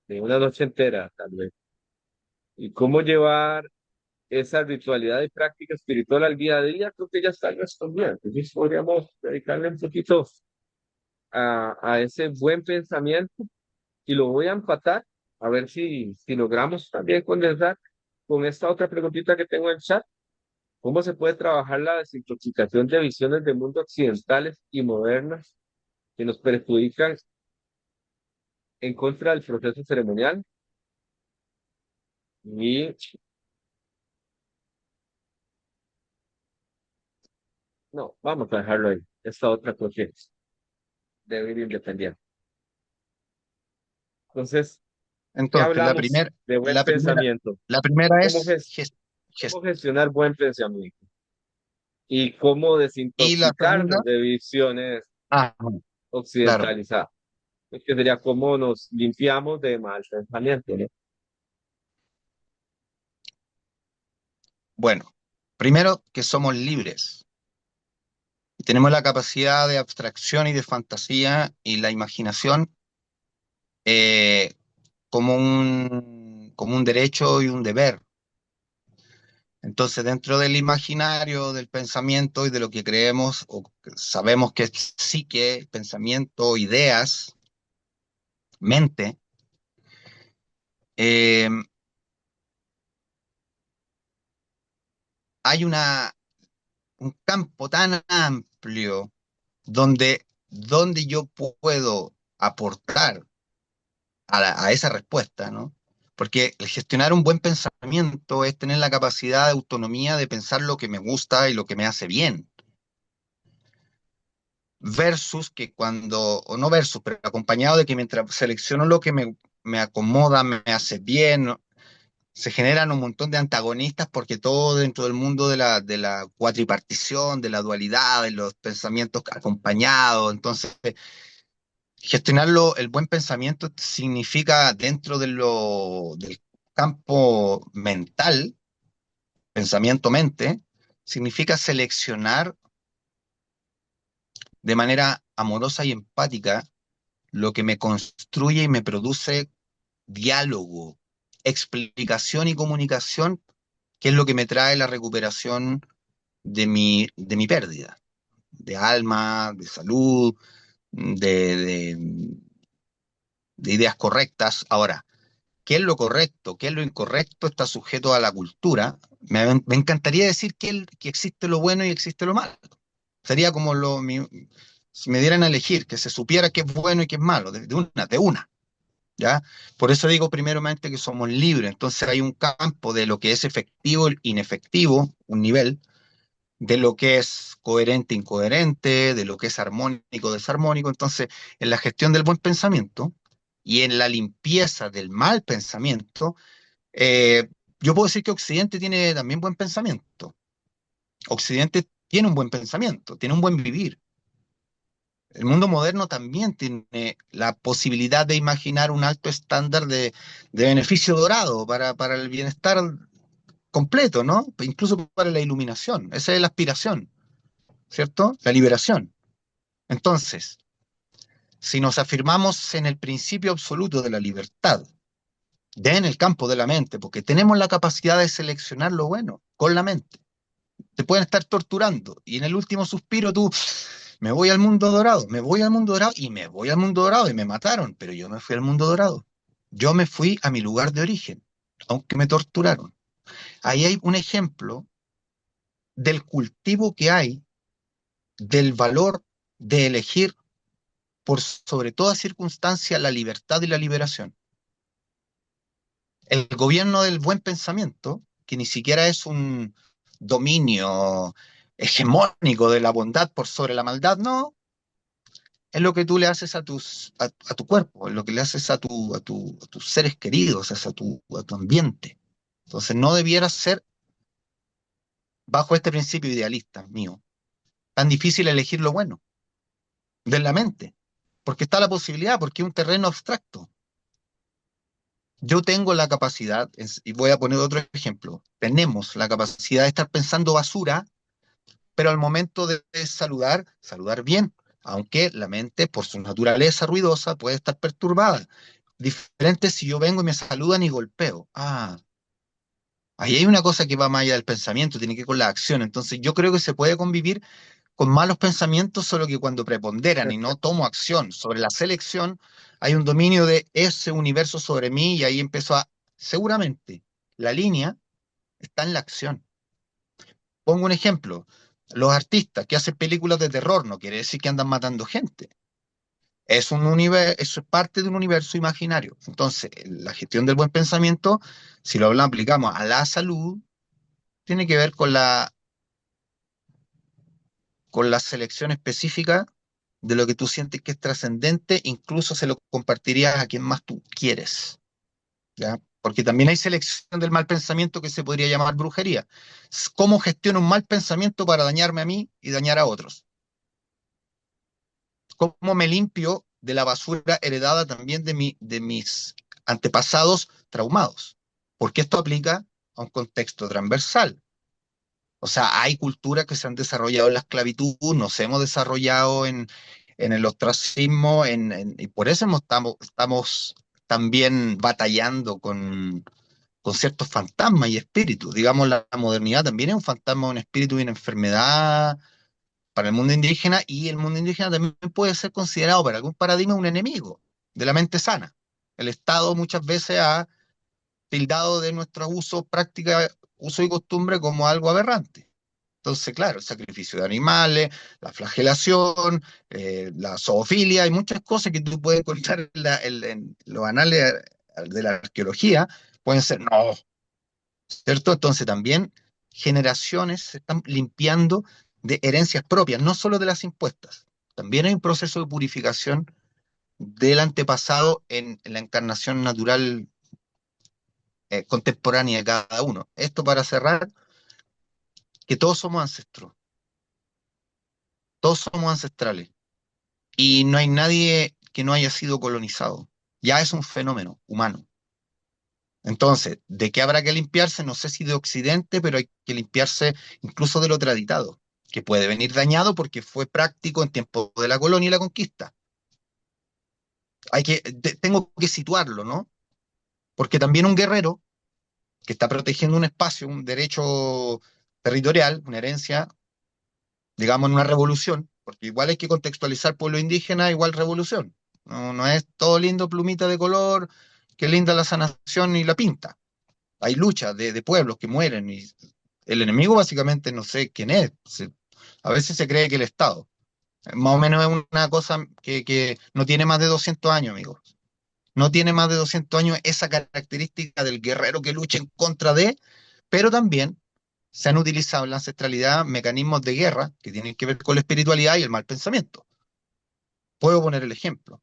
de una noche entera, tal vez. Y cómo llevar esa ritualidad y práctica espiritual al día a día, creo que ya está en nuestros días. Entonces podríamos dedicarle un poquito a ese buen pensamiento y lo voy a empatar a ver si logramos también condensar con esta otra preguntita que tengo en el chat. ¿Cómo se puede trabajar la desintoxicación de visiones del mundo occidentales y modernas que nos perjudican en contra del proceso ceremonial? Y no, vamos a dejarlo ahí. Esta otra cosa debe ir independiente. Entonces, ¿qué Entonces, hablamos de buen la primera, pensamiento? la primera ¿Cómo, es cómo gestionar buen pensamiento? Y cómo y la segunda, desintoxicarnos de visiones ah, claro. occidentalizadas. Que sería cómo nos limpiamos de mal pensamiento, ¿no? Bueno, primero que somos libres y tenemos la capacidad de abstracción y de fantasía y la imaginación eh, como un derecho y un deber. Entonces, dentro del imaginario, del pensamiento y de lo que creemos o que sabemos que es psique, pensamiento, ideas, mente, eh, hay un campo tan amplio donde yo puedo aportar a esa respuesta, ¿no? Porque el gestionar un buen pensamiento es tener la capacidad de autonomía de pensar lo que me gusta y lo que me hace bien, versus que cuando, o no versus, pero acompañado de que mientras selecciono lo que me acomoda, me hace bien, ¿no? Se generan un montón de antagonistas porque todo dentro del mundo de la cuatripartición, de la dualidad, de los pensamientos acompañados, entonces gestionarlo, el buen pensamiento significa dentro del campo mental, pensamiento-mente, significa seleccionar de manera amorosa y empática lo que me construye y me produce diálogo, explicación y comunicación, que es lo que me trae la recuperación de mi pérdida, de alma, de salud, de ideas correctas. Ahora, ¿qué es lo correcto? ¿Qué es lo incorrecto? Está sujeto a la cultura. Me encantaría decir que existe lo bueno y existe lo malo. Sería como si me dieran a elegir, que se supiera qué es bueno y qué es malo, de una, ¿ya? Por eso digo primeramente que somos libres. Entonces hay un campo de lo que es efectivo e inefectivo, un nivel, de lo que es coherente, incoherente, de lo que es armónico, desarmónico. Entonces, en la gestión del buen pensamiento y en la limpieza del mal pensamiento, eh, yo puedo decir que Occidente tiene también buen pensamiento. Occidente tiene un buen pensamiento, tiene un buen vivir. El mundo moderno también tiene la posibilidad de imaginar un alto estándar de beneficio dorado para el bienestar completo, ¿no? Incluso para la iluminación. Esa es la aspiración, ¿cierto? La liberación. Entonces, si nos afirmamos en el principio absoluto de la libertad, en el campo de la mente, porque tenemos la capacidad de seleccionar lo bueno con la mente, te pueden estar torturando y en el último suspiro tú, me voy al mundo dorado, me voy al mundo dorado y me voy al mundo dorado y me mataron, pero yo me fui al mundo dorado. Yo me fui a mi lugar de origen, aunque me torturaron. Ahí hay un ejemplo del cultivo que hay del valor de elegir por sobre toda circunstancia la libertad y la liberación. El gobierno del buen pensamiento, que ni siquiera es un dominio hegemónico de la bondad por sobre la maldad, no, es lo que tú le haces a tu cuerpo, es lo que le haces a tus seres queridos, es a tu ambiente. Entonces no debiera ser, bajo este principio idealista mío, tan difícil elegir lo bueno de la mente, porque está la posibilidad, porque es un terreno abstracto. Yo tengo la capacidad, y voy a poner otro ejemplo, tenemos la capacidad de estar pensando basura, pero al momento de saludar, saludar bien, aunque la mente, por su naturaleza ruidosa, puede estar perturbada. Diferente si yo vengo y me saludan y golpeo. Ah, ahí hay una cosa que va más allá del pensamiento, tiene que ver con la acción. Entonces yo creo que se puede convivir con malos pensamientos, solo que cuando preponderan y no tomo acción sobre la selección, hay un dominio de ese universo sobre mí y ahí empezó a, seguramente, la línea está en la acción. Pongo un ejemplo, los artistas que hacen películas de terror no quiere decir que andan matando gente. Es un universo, eso es parte de un universo imaginario. Entonces, la gestión del buen pensamiento, si lo hablamos, aplicamos a la salud, tiene que ver con la selección específica de lo que tú sientes que es trascendente, incluso se lo compartirías a quien más tú quieres, ¿ya? Porque también hay selección del mal pensamiento que se podría llamar brujería. ¿Cómo gestiono un mal pensamiento para dañarme a mí y dañar a otros? ¿Cómo me limpio de la basura heredada también de mis antepasados traumados? Porque esto aplica a un contexto transversal. O sea, hay culturas que se han desarrollado en la esclavitud, nos hemos desarrollado en el ostracismo, y por eso estamos también batallando con ciertos fantasmas y espíritus. Digamos, la modernidad también es un fantasma, un espíritu y una enfermedad para el mundo indígena, y el mundo indígena también puede ser considerado para algún paradigma un enemigo de la mente sana. El Estado muchas veces ha tildado de nuestro uso, práctica, uso y costumbre como algo aberrante. Entonces, claro, el sacrificio de animales, la flagelación, la zoofilia, hay muchas cosas que tú puedes encontrar en los anales de la arqueología, pueden ser no, ¿cierto? Entonces también generaciones se están limpiando de herencias propias, no solo de las impuestas. También hay un proceso de purificación del antepasado en la encarnación natural contemporánea de cada uno. Esto para cerrar, que todos somos ancestros, todos somos ancestrales y no hay nadie que no haya sido colonizado. Ya es un fenómeno humano. Entonces, ¿de qué habrá que limpiarse? No sé si de Occidente, pero hay que limpiarse incluso de lo traditado, que puede venir dañado porque fue práctico en tiempos de la colonia y la conquista. Tengo que situarlo, ¿no? Porque también un guerrero que está protegiendo un espacio, un derecho territorial, una herencia, digamos, en una revolución, porque igual hay que contextualizar pueblo indígena, igual revolución. No, no es todo lindo, plumita de color, qué linda la sanación y la pinta. Hay luchas de pueblos que mueren y el enemigo básicamente no sé quién es. A veces se cree que el Estado. Más o menos es una cosa que no tiene más de 200 años, amigos. No tiene más de 200 años esa característica del guerrero que lucha en contra de, pero también se han utilizado en la ancestralidad mecanismos de guerra que tienen que ver con la espiritualidad y el mal pensamiento. Puedo poner el ejemplo.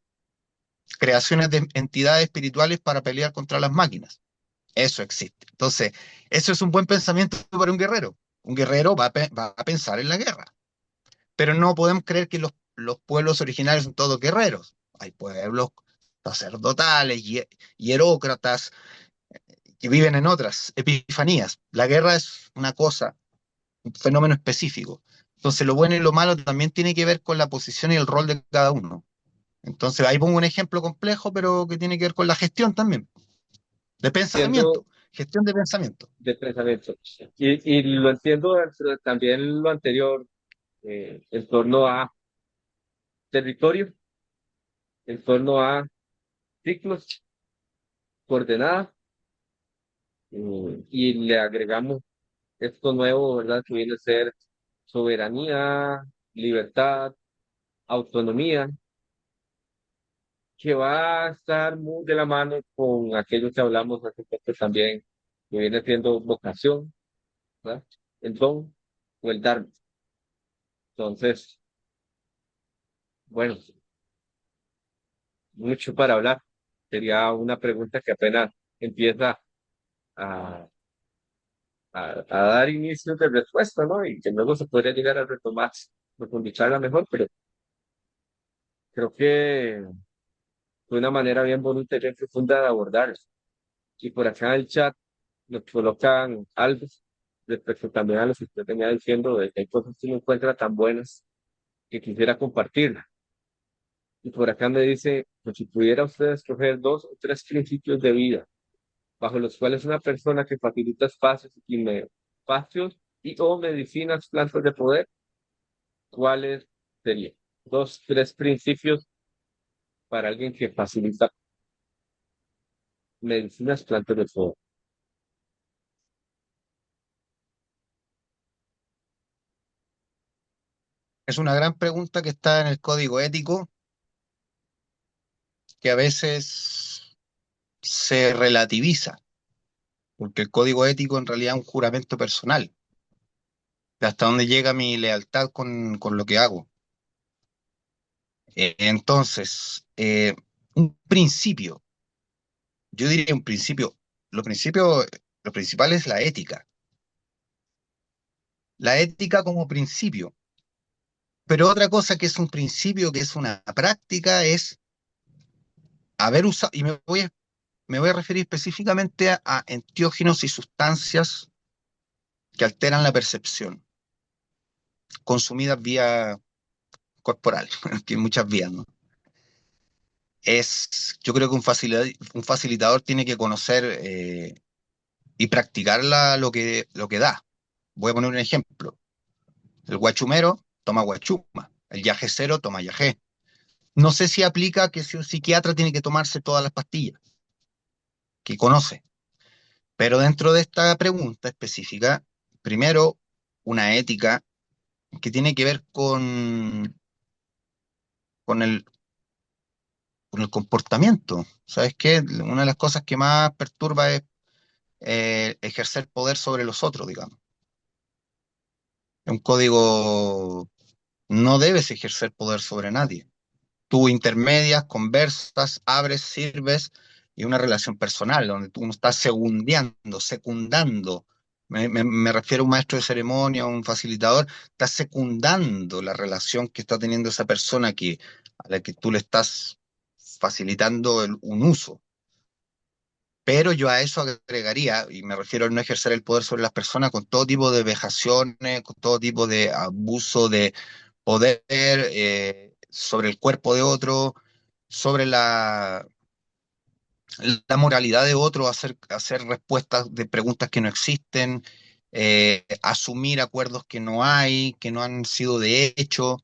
Creaciones de entidades espirituales para pelear contra las máquinas. Eso existe. Entonces, eso es un buen pensamiento para un guerrero. Un guerrero va a pensar en la guerra. Pero no podemos creer que los pueblos originarios son todos guerreros. Hay pueblos sacerdotales, hierócratas, que viven en otras epifanías. La guerra es una cosa, un fenómeno específico. Entonces, lo bueno y lo malo también tiene que ver con la posición y el rol de cada uno. Entonces, ahí pongo un ejemplo complejo, pero que tiene que ver con la gestión también, de Entiendo pensamiento, gestión de pensamiento. de pensamiento. Y lo entiendo dentro de también lo anterior, en torno a territorio, en torno a ciclos, coordenadas, y le agregamos esto nuevo, ¿verdad? Que viene a ser soberanía, libertad, autonomía, que va a estar muy de la mano con aquello que hablamos hace poco también, que viene siendo vocación, ¿verdad? El don o el dar. Entonces, bueno, mucho para hablar. Sería una pregunta que apenas empieza a, a dar inicios de respuesta, ¿no? Y que luego se podría llegar a retomar, profundizarla mejor, pero creo que fue una manera bien bonita y bien profunda de abordarlo. Y por acá en el chat nos colocan algo respecto también a lo que usted venía diciendo, de que hay cosas que uno encuentra tan buenas que quisiera compartirlas. Y por acá me dice, pues si pudiera usted escoger dos o tres principios de vida bajo los cuales una persona que facilita espacios y o medicinas, plantas de poder, ¿cuáles serían? Dos, tres principios para alguien que facilita medicinas, plantas de poder. Es una gran pregunta que está en el código ético, que a veces se relativiza, porque el código ético en realidad es un juramento personal, de hasta dónde llega mi lealtad con lo que hago. Entonces, un principio, yo diría un principio, lo principio, lo principal es la ética. La ética como principio. Pero otra cosa que es un principio, que es una práctica, es haber usado, y me voy a referir específicamente a enteógenos y sustancias que alteran la percepción, consumidas vía corporal, que hay muchas vías, ¿no? Yo creo que un facilitador tiene que conocer y practicar lo que da. Voy a poner un ejemplo. El guachumero toma guachuma, el yajecero toma yajé. No sé si aplica que si un psiquiatra tiene que tomarse todas las pastillas que conoce, pero dentro de esta pregunta específica, primero, una ética que tiene que ver con con el comportamiento. ¿Sabes qué? Una de las cosas que más perturba es ejercer poder sobre los otros, digamos. Un código, no debes ejercer poder sobre nadie. Tú intermedias, conversas, abres, sirves, y una relación personal donde tú no estás secundando. Me refiero a un maestro de ceremonia, a un facilitador, estás secundando la relación que está teniendo esa persona a la que tú le estás facilitando un uso. Pero yo a eso agregaría, y me refiero a no ejercer el poder sobre las personas con todo tipo de vejaciones, con todo tipo de abuso de poder sobre el cuerpo de otro, sobre la moralidad de otro, hacer respuestas de preguntas que no existen, asumir acuerdos que no hay, que no han sido de hecho.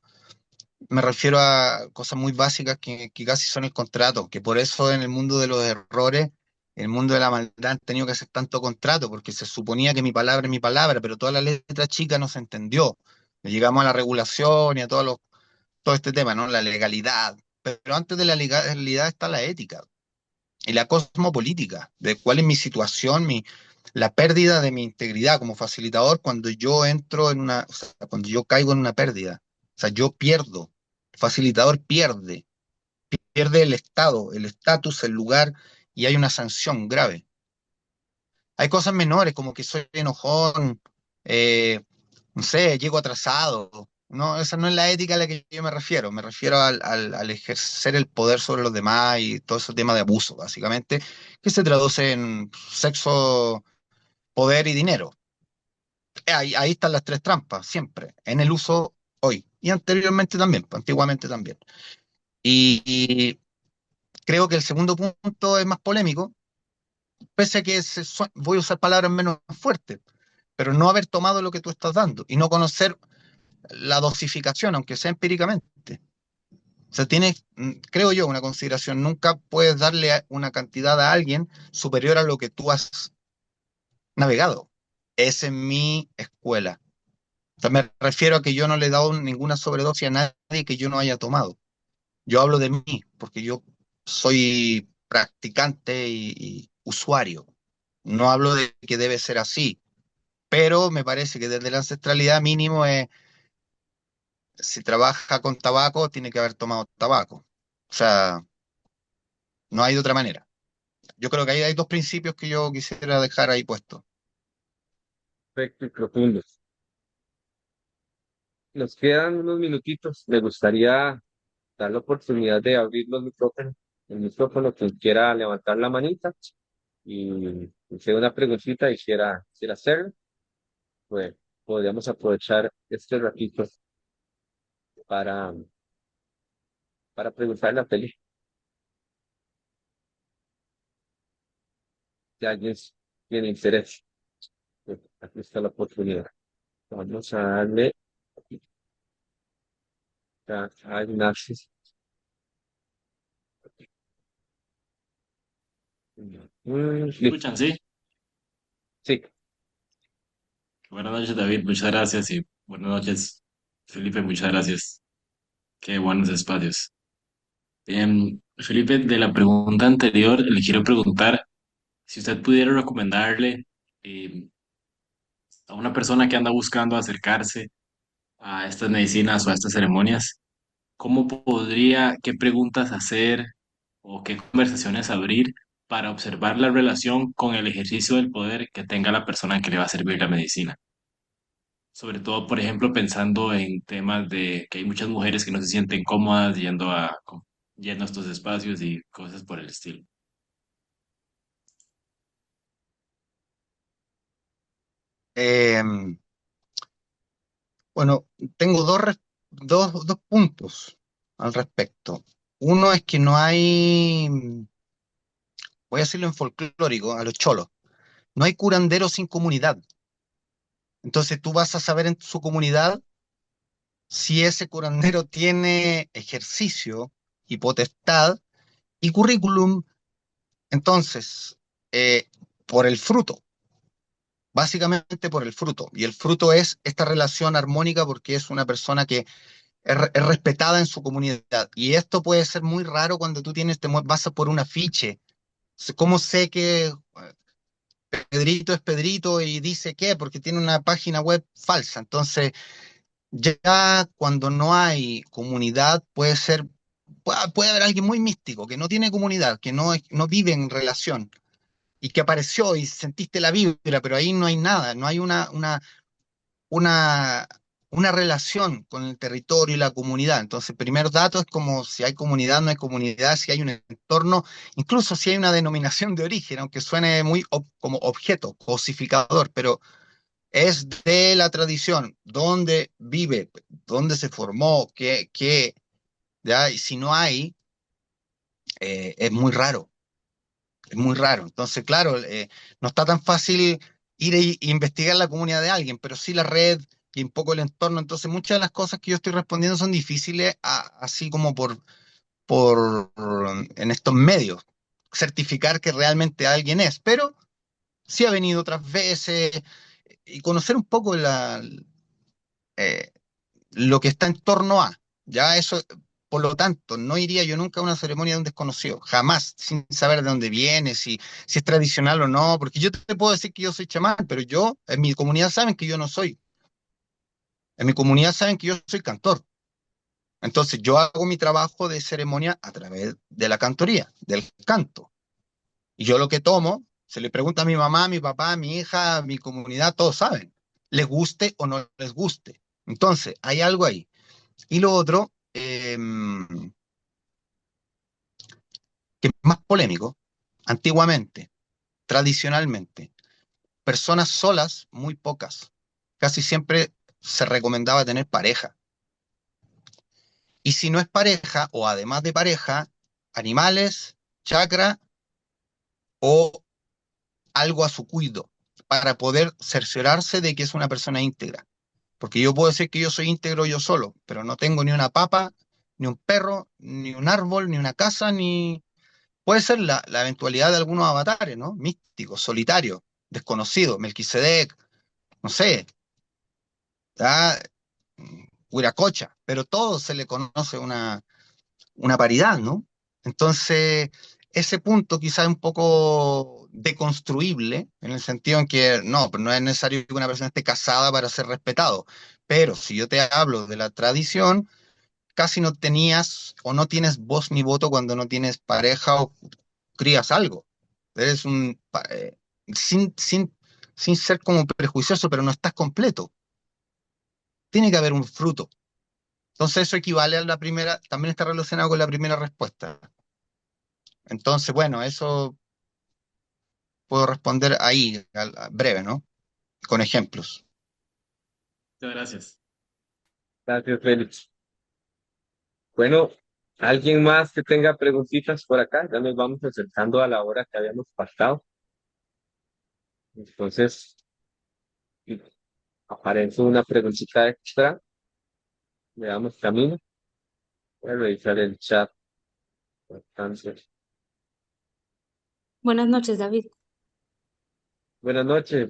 Me refiero a cosas muy básicas que casi son el contrato, que por eso en el mundo de los errores, en el mundo de la maldad han tenido que hacer tanto contrato, porque se suponía que mi palabra es mi palabra, pero toda la letra chica no se entendió. Llegamos a la regulación y a todo este tema, ¿no? La legalidad. Pero antes de la legalidad está la ética y la cosmopolítica, de cuál es mi situación, la pérdida de mi integridad como facilitador cuando yo entro en una, o sea, cuando yo caigo en una pérdida. O sea, yo pierdo, el facilitador pierde el estado, el estatus, el lugar y hay una sanción grave. Hay cosas menores como que soy enojón, eh, no sé, llego atrasado. No, esa no es la ética a la que yo me refiero al ejercer el poder sobre los demás y todo ese tema de abuso, básicamente, que se traduce en sexo, poder y dinero. Ahí están las tres trampas, siempre, en el uso hoy y anteriormente también, antiguamente también. Y creo que el segundo punto es más polémico, pese a que voy a usar palabras menos fuertes, pero no haber tomado lo que tú estás dando y no conocer la dosificación, aunque sea empíricamente. O sea, tienes, creo yo, una consideración. Nunca puedes darle una cantidad a alguien superior a lo que tú has navegado. Esa es mi escuela. O sea, me refiero a que yo no le he dado ninguna sobredosis a nadie que yo no haya tomado. Yo hablo de mí, porque yo soy practicante y usuario. No hablo de que debe ser así, pero me parece que desde la ancestralidad mínimo es, si trabaja con tabaco, tiene que haber tomado tabaco. O sea, no hay de otra manera. Yo creo que ahí hay dos principios que yo quisiera dejar ahí puestos. Perfecto y profundo. Nos quedan unos minutitos. Me gustaría dar la oportunidad de abrir los micrófonos. El micrófono, quien quiera levantar la manita y hacer una preguntita y quiera hacerlo, pues podríamos aprovechar este ratito para, para preguntar la peli. Si alguien tiene interés, pues aquí está la oportunidad. Vamos a darle a Ignacio. Listo. Escuchan, sí. Sí, Buenas noches, David. Muchas gracias. Y buenas noches, Felipe. Muchas gracias. Qué buenos espacios. Felipe, de la pregunta anterior, le quiero preguntar si usted pudiera recomendarle em, a una persona que anda buscando acercarse a estas medicinas o a estas ceremonias, ¿cómo podría, qué preguntas hacer o qué conversaciones abrir para observar la relación con el ejercicio del poder que tenga la persona que le va a servir la medicina? Sobre todo, por ejemplo, pensando en temas de que hay muchas mujeres que no se sienten cómodas yendo a estos espacios y cosas por el estilo. Eh, bueno, tengo dos puntos al respecto. Uno es que no hay, voy a decirlo en folclórico, a los cholos, no hay curandero sin comunidad. Entonces tú vas a saber en su comunidad si ese curandero tiene ejercicio y potestad y currículum. Entonces, por el fruto, básicamente por el fruto. Y el fruto es esta relación armónica porque es una persona que es respetada en su comunidad. Y esto puede ser muy raro cuando tú vas a por un afiche. ¿Cómo sé que Pedrito es Pedrito y dice qué? Porque tiene una página web falsa. Entonces, ya cuando no hay comunidad, puede haber alguien muy místico, que no tiene comunidad, que no vive en relación y que apareció y sentiste la vibra, pero ahí no hay nada, no hay una, una relación con el territorio y la comunidad. Entonces, el primer dato es como si hay comunidad, no hay comunidad, si hay un entorno, incluso si hay una denominación de origen, aunque suene muy como objeto, cosificador, pero es de la tradición, dónde vive, dónde se formó, ya, y si no hay, es muy raro. Es muy raro. Entonces, claro, no está tan fácil ir e investigar la comunidad de alguien, pero sí la red y un poco el entorno. Entonces, muchas de las cosas que yo estoy respondiendo son difíciles así como por en estos medios, certificar que realmente alguien es, pero sí ha venido otras veces y conocer un poco eh, lo que está en torno a. Ya eso, Por lo tanto, no iría yo nunca a una ceremonia de un desconocido, jamás, sin saber de dónde viene, si es tradicional o no, porque yo te puedo decir que yo soy chamán, pero yo, en mi comunidad saben que yo no soy, en mi comunidad saben que yo soy cantor. Entonces yo hago mi trabajo de ceremonia a través de la cantoría, del canto. Y yo lo que tomo, se le pregunta a mi mamá, a mi papá, a mi hija, a mi comunidad, todos saben, les guste o no les guste. Entonces, hay algo ahí. Y lo otro, que es más polémico, antiguamente, tradicionalmente, personas solas, muy pocas. Casi siempre se recomendaba tener pareja. Y si no es pareja, o además de pareja, animales, chakra o algo a su cuido, para poder cerciorarse de que es una persona íntegra. Porque yo puedo decir que yo soy íntegro yo solo, pero no tengo ni una papa, ni un perro, ni un árbol, ni una casa, ni... Puede ser la eventualidad de algunos avatares, ¿no? Místicos, solitarios, desconocidos, Melquisedec, no sé, ¿ya? Huiracocha, pero todo se le conoce una paridad, ¿no? Entonces, ese punto quizá es un poco deconstruible, en el sentido en que no, pero no es necesario que una persona esté casada para ser respetado. Pero si yo te hablo de la tradición, casi no tenías o no tienes voz ni voto cuando no tienes pareja o crías algo. Eres sin, sin, sin ser como prejuicioso, pero no estás completo. Tiene que haber un fruto. Entonces eso equivale a la primera, también está relacionado con la primera respuesta. Entonces, bueno, eso puedo responder ahí, breve, ¿no? Con ejemplos. Muchas gracias. Gracias, Félix. Bueno, ¿alguien más que tenga preguntitas por acá? Ya nos vamos acercando a la hora que habíamos pactado. Entonces, aparece una preguntita extra. Le damos camino. Voy a revisar el chat. Bastante. Buenas noches, David. Buenas noches.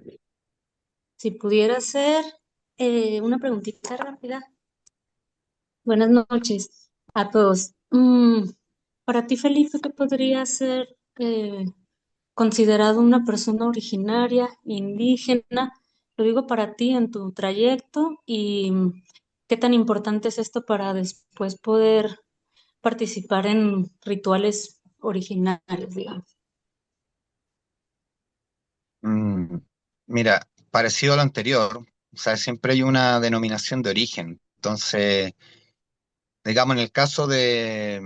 Si pudiera hacer una preguntita rápida. Buenas noches a todos. Para ti, Felipe, ¿qué podría ser considerado una persona originaria, indígena? Lo digo para ti en tu trayecto y qué tan importante es esto para después poder participar en rituales originarios, digamos. Mm, Mira, parecido a lo anterior, o sea, siempre hay una denominación de origen. Entonces, digamos, en el caso de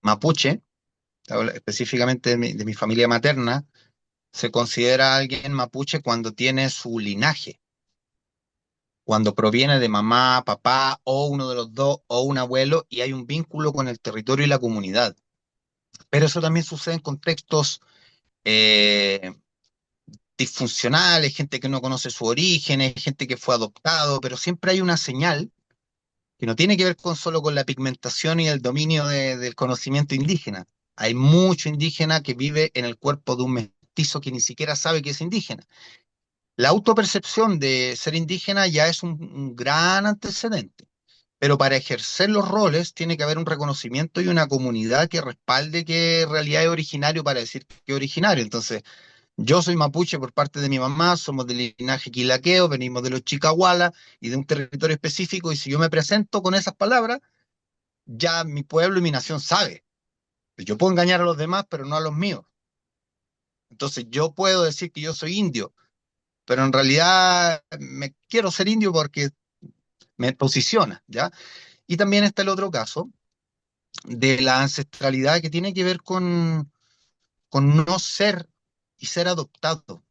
Mapuche, hablo específicamente de mi familia materna, se considera a alguien mapuche cuando tiene su linaje, cuando proviene de mamá, papá o uno de los dos o un abuelo y hay un vínculo con el territorio y la comunidad. Pero eso también sucede en contextos eh, disfuncionales, gente que no conoce su origen, hay gente que fue adoptado, pero siempre hay una señal que no tiene que ver solo con la pigmentación y el dominio del conocimiento indígena. Hay mucho indígena que vive en el cuerpo de un mestizo que ni siquiera sabe que es indígena. La autopercepción de ser indígena ya es un gran antecedente, pero para ejercer los roles tiene que haber un reconocimiento y una comunidad que respalde que en realidad es originario para decir que es originario. Entonces, yo soy mapuche por parte de mi mamá, somos del linaje quilaqueo, venimos de los chicahuala y de un territorio específico, y si yo me presento con esas palabras, ya mi pueblo y mi nación sabe. Yo puedo engañar a los demás, pero no a los míos. Entonces yo puedo decir que yo soy indio, pero en realidad me quiero ser indio porque me posiciona, ¿ya? Y también está el otro caso de la ancestralidad que tiene que ver con no ser y ser adoptado,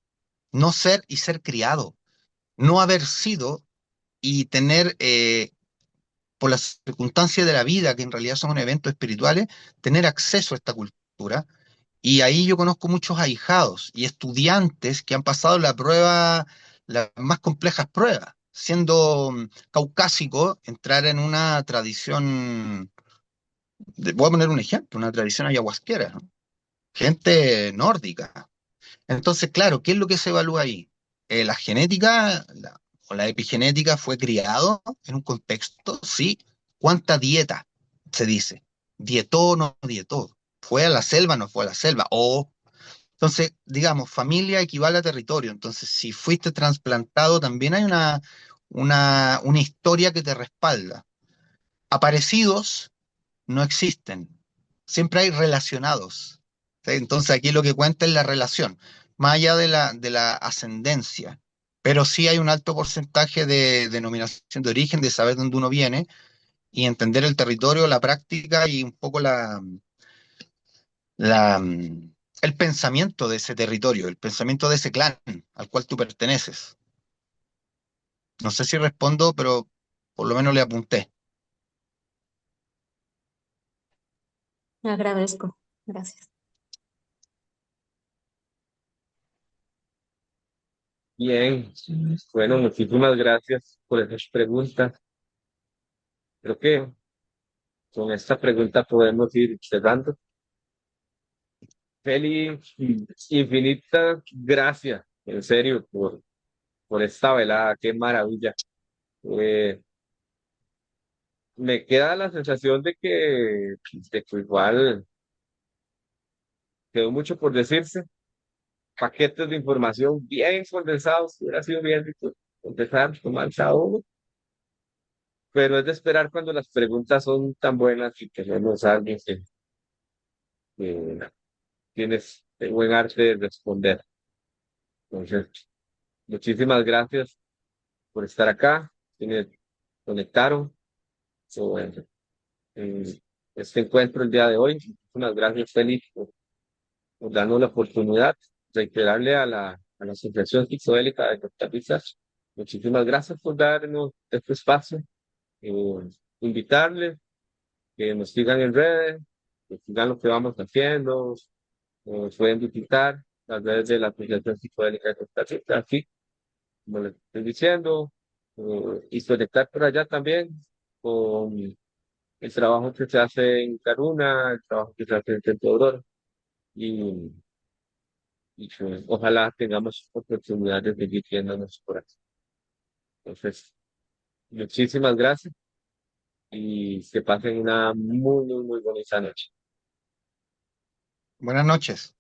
no ser y ser criado, no haber sido y tener, por las circunstancias de la vida, que en realidad son eventos espirituales, tener acceso a esta cultura. Y ahí yo conozco muchos ahijados y estudiantes que han pasado la prueba, las más complejas pruebas. Siendo caucásico, entrar en una tradición, voy a poner un ejemplo, una tradición ayahuasquera, ¿no? Gente nórdica. Entonces, claro, ¿qué es lo que se evalúa ahí? La genética o la epigenética fue criado en un contexto, sí. ¿Cuánta dieta? se dice. ¿Dietó o no dietó? ¿Fue a la selva o no fue a la selva? O, entonces, digamos, familia equivale a territorio. Entonces, si fuiste trasplantado, también hay una historia que te respalda. Aparecidos no existen. Siempre hay relacionados. ¿Sí? Entonces, aquí lo que cuenta es la relación, más allá de la ascendencia. Pero sí hay un alto porcentaje de denominación de origen, de saber dónde uno viene y entender el territorio, la práctica y un poco la, el pensamiento de ese territorio, el pensamiento de ese clan al cual tú perteneces. No sé si respondo, pero por lo menos le apunté. Me agradezco. Gracias. Bien, bueno, muchísimas gracias por esas preguntas. Creo que con esta pregunta podemos ir cerrando. Feli, infinita gracias, en serio, por esta velada, qué maravilla. Eh, Me queda la sensación de que igual quedó mucho por decirse, paquetes de información bien condensados, hubiera sido bien rico empezar tomar cada uno, pero es de esperar cuando las preguntas son tan buenas y tenemos a alguien que tienes el buen arte de responder. Entonces, muchísimas gracias por estar acá, quienes conectaron sobre este encuentro el día de hoy. Muchísimas gracias, Félix, por darnos la oportunidad, reiterarle a la Asociación Psicodélica de Costa Rica. Muchísimas gracias por darnos este espacio. Eh, Invitarles que nos sigan en redes, que sigan lo que vamos haciendo, nos pueden visitar las redes de la Asociación Psicodélica de Costa Rica, aquí, como les estoy diciendo, y conectar por allá también con el trabajo que se hace en Caruna, el trabajo que se hace en Centro Aurora, y, y que ojalá tengamos oportunidad de seguir viéndonos por aquí. Entonces, muchísimas gracias y que pasen una muy, muy, muy bonita noche. Buenas noches.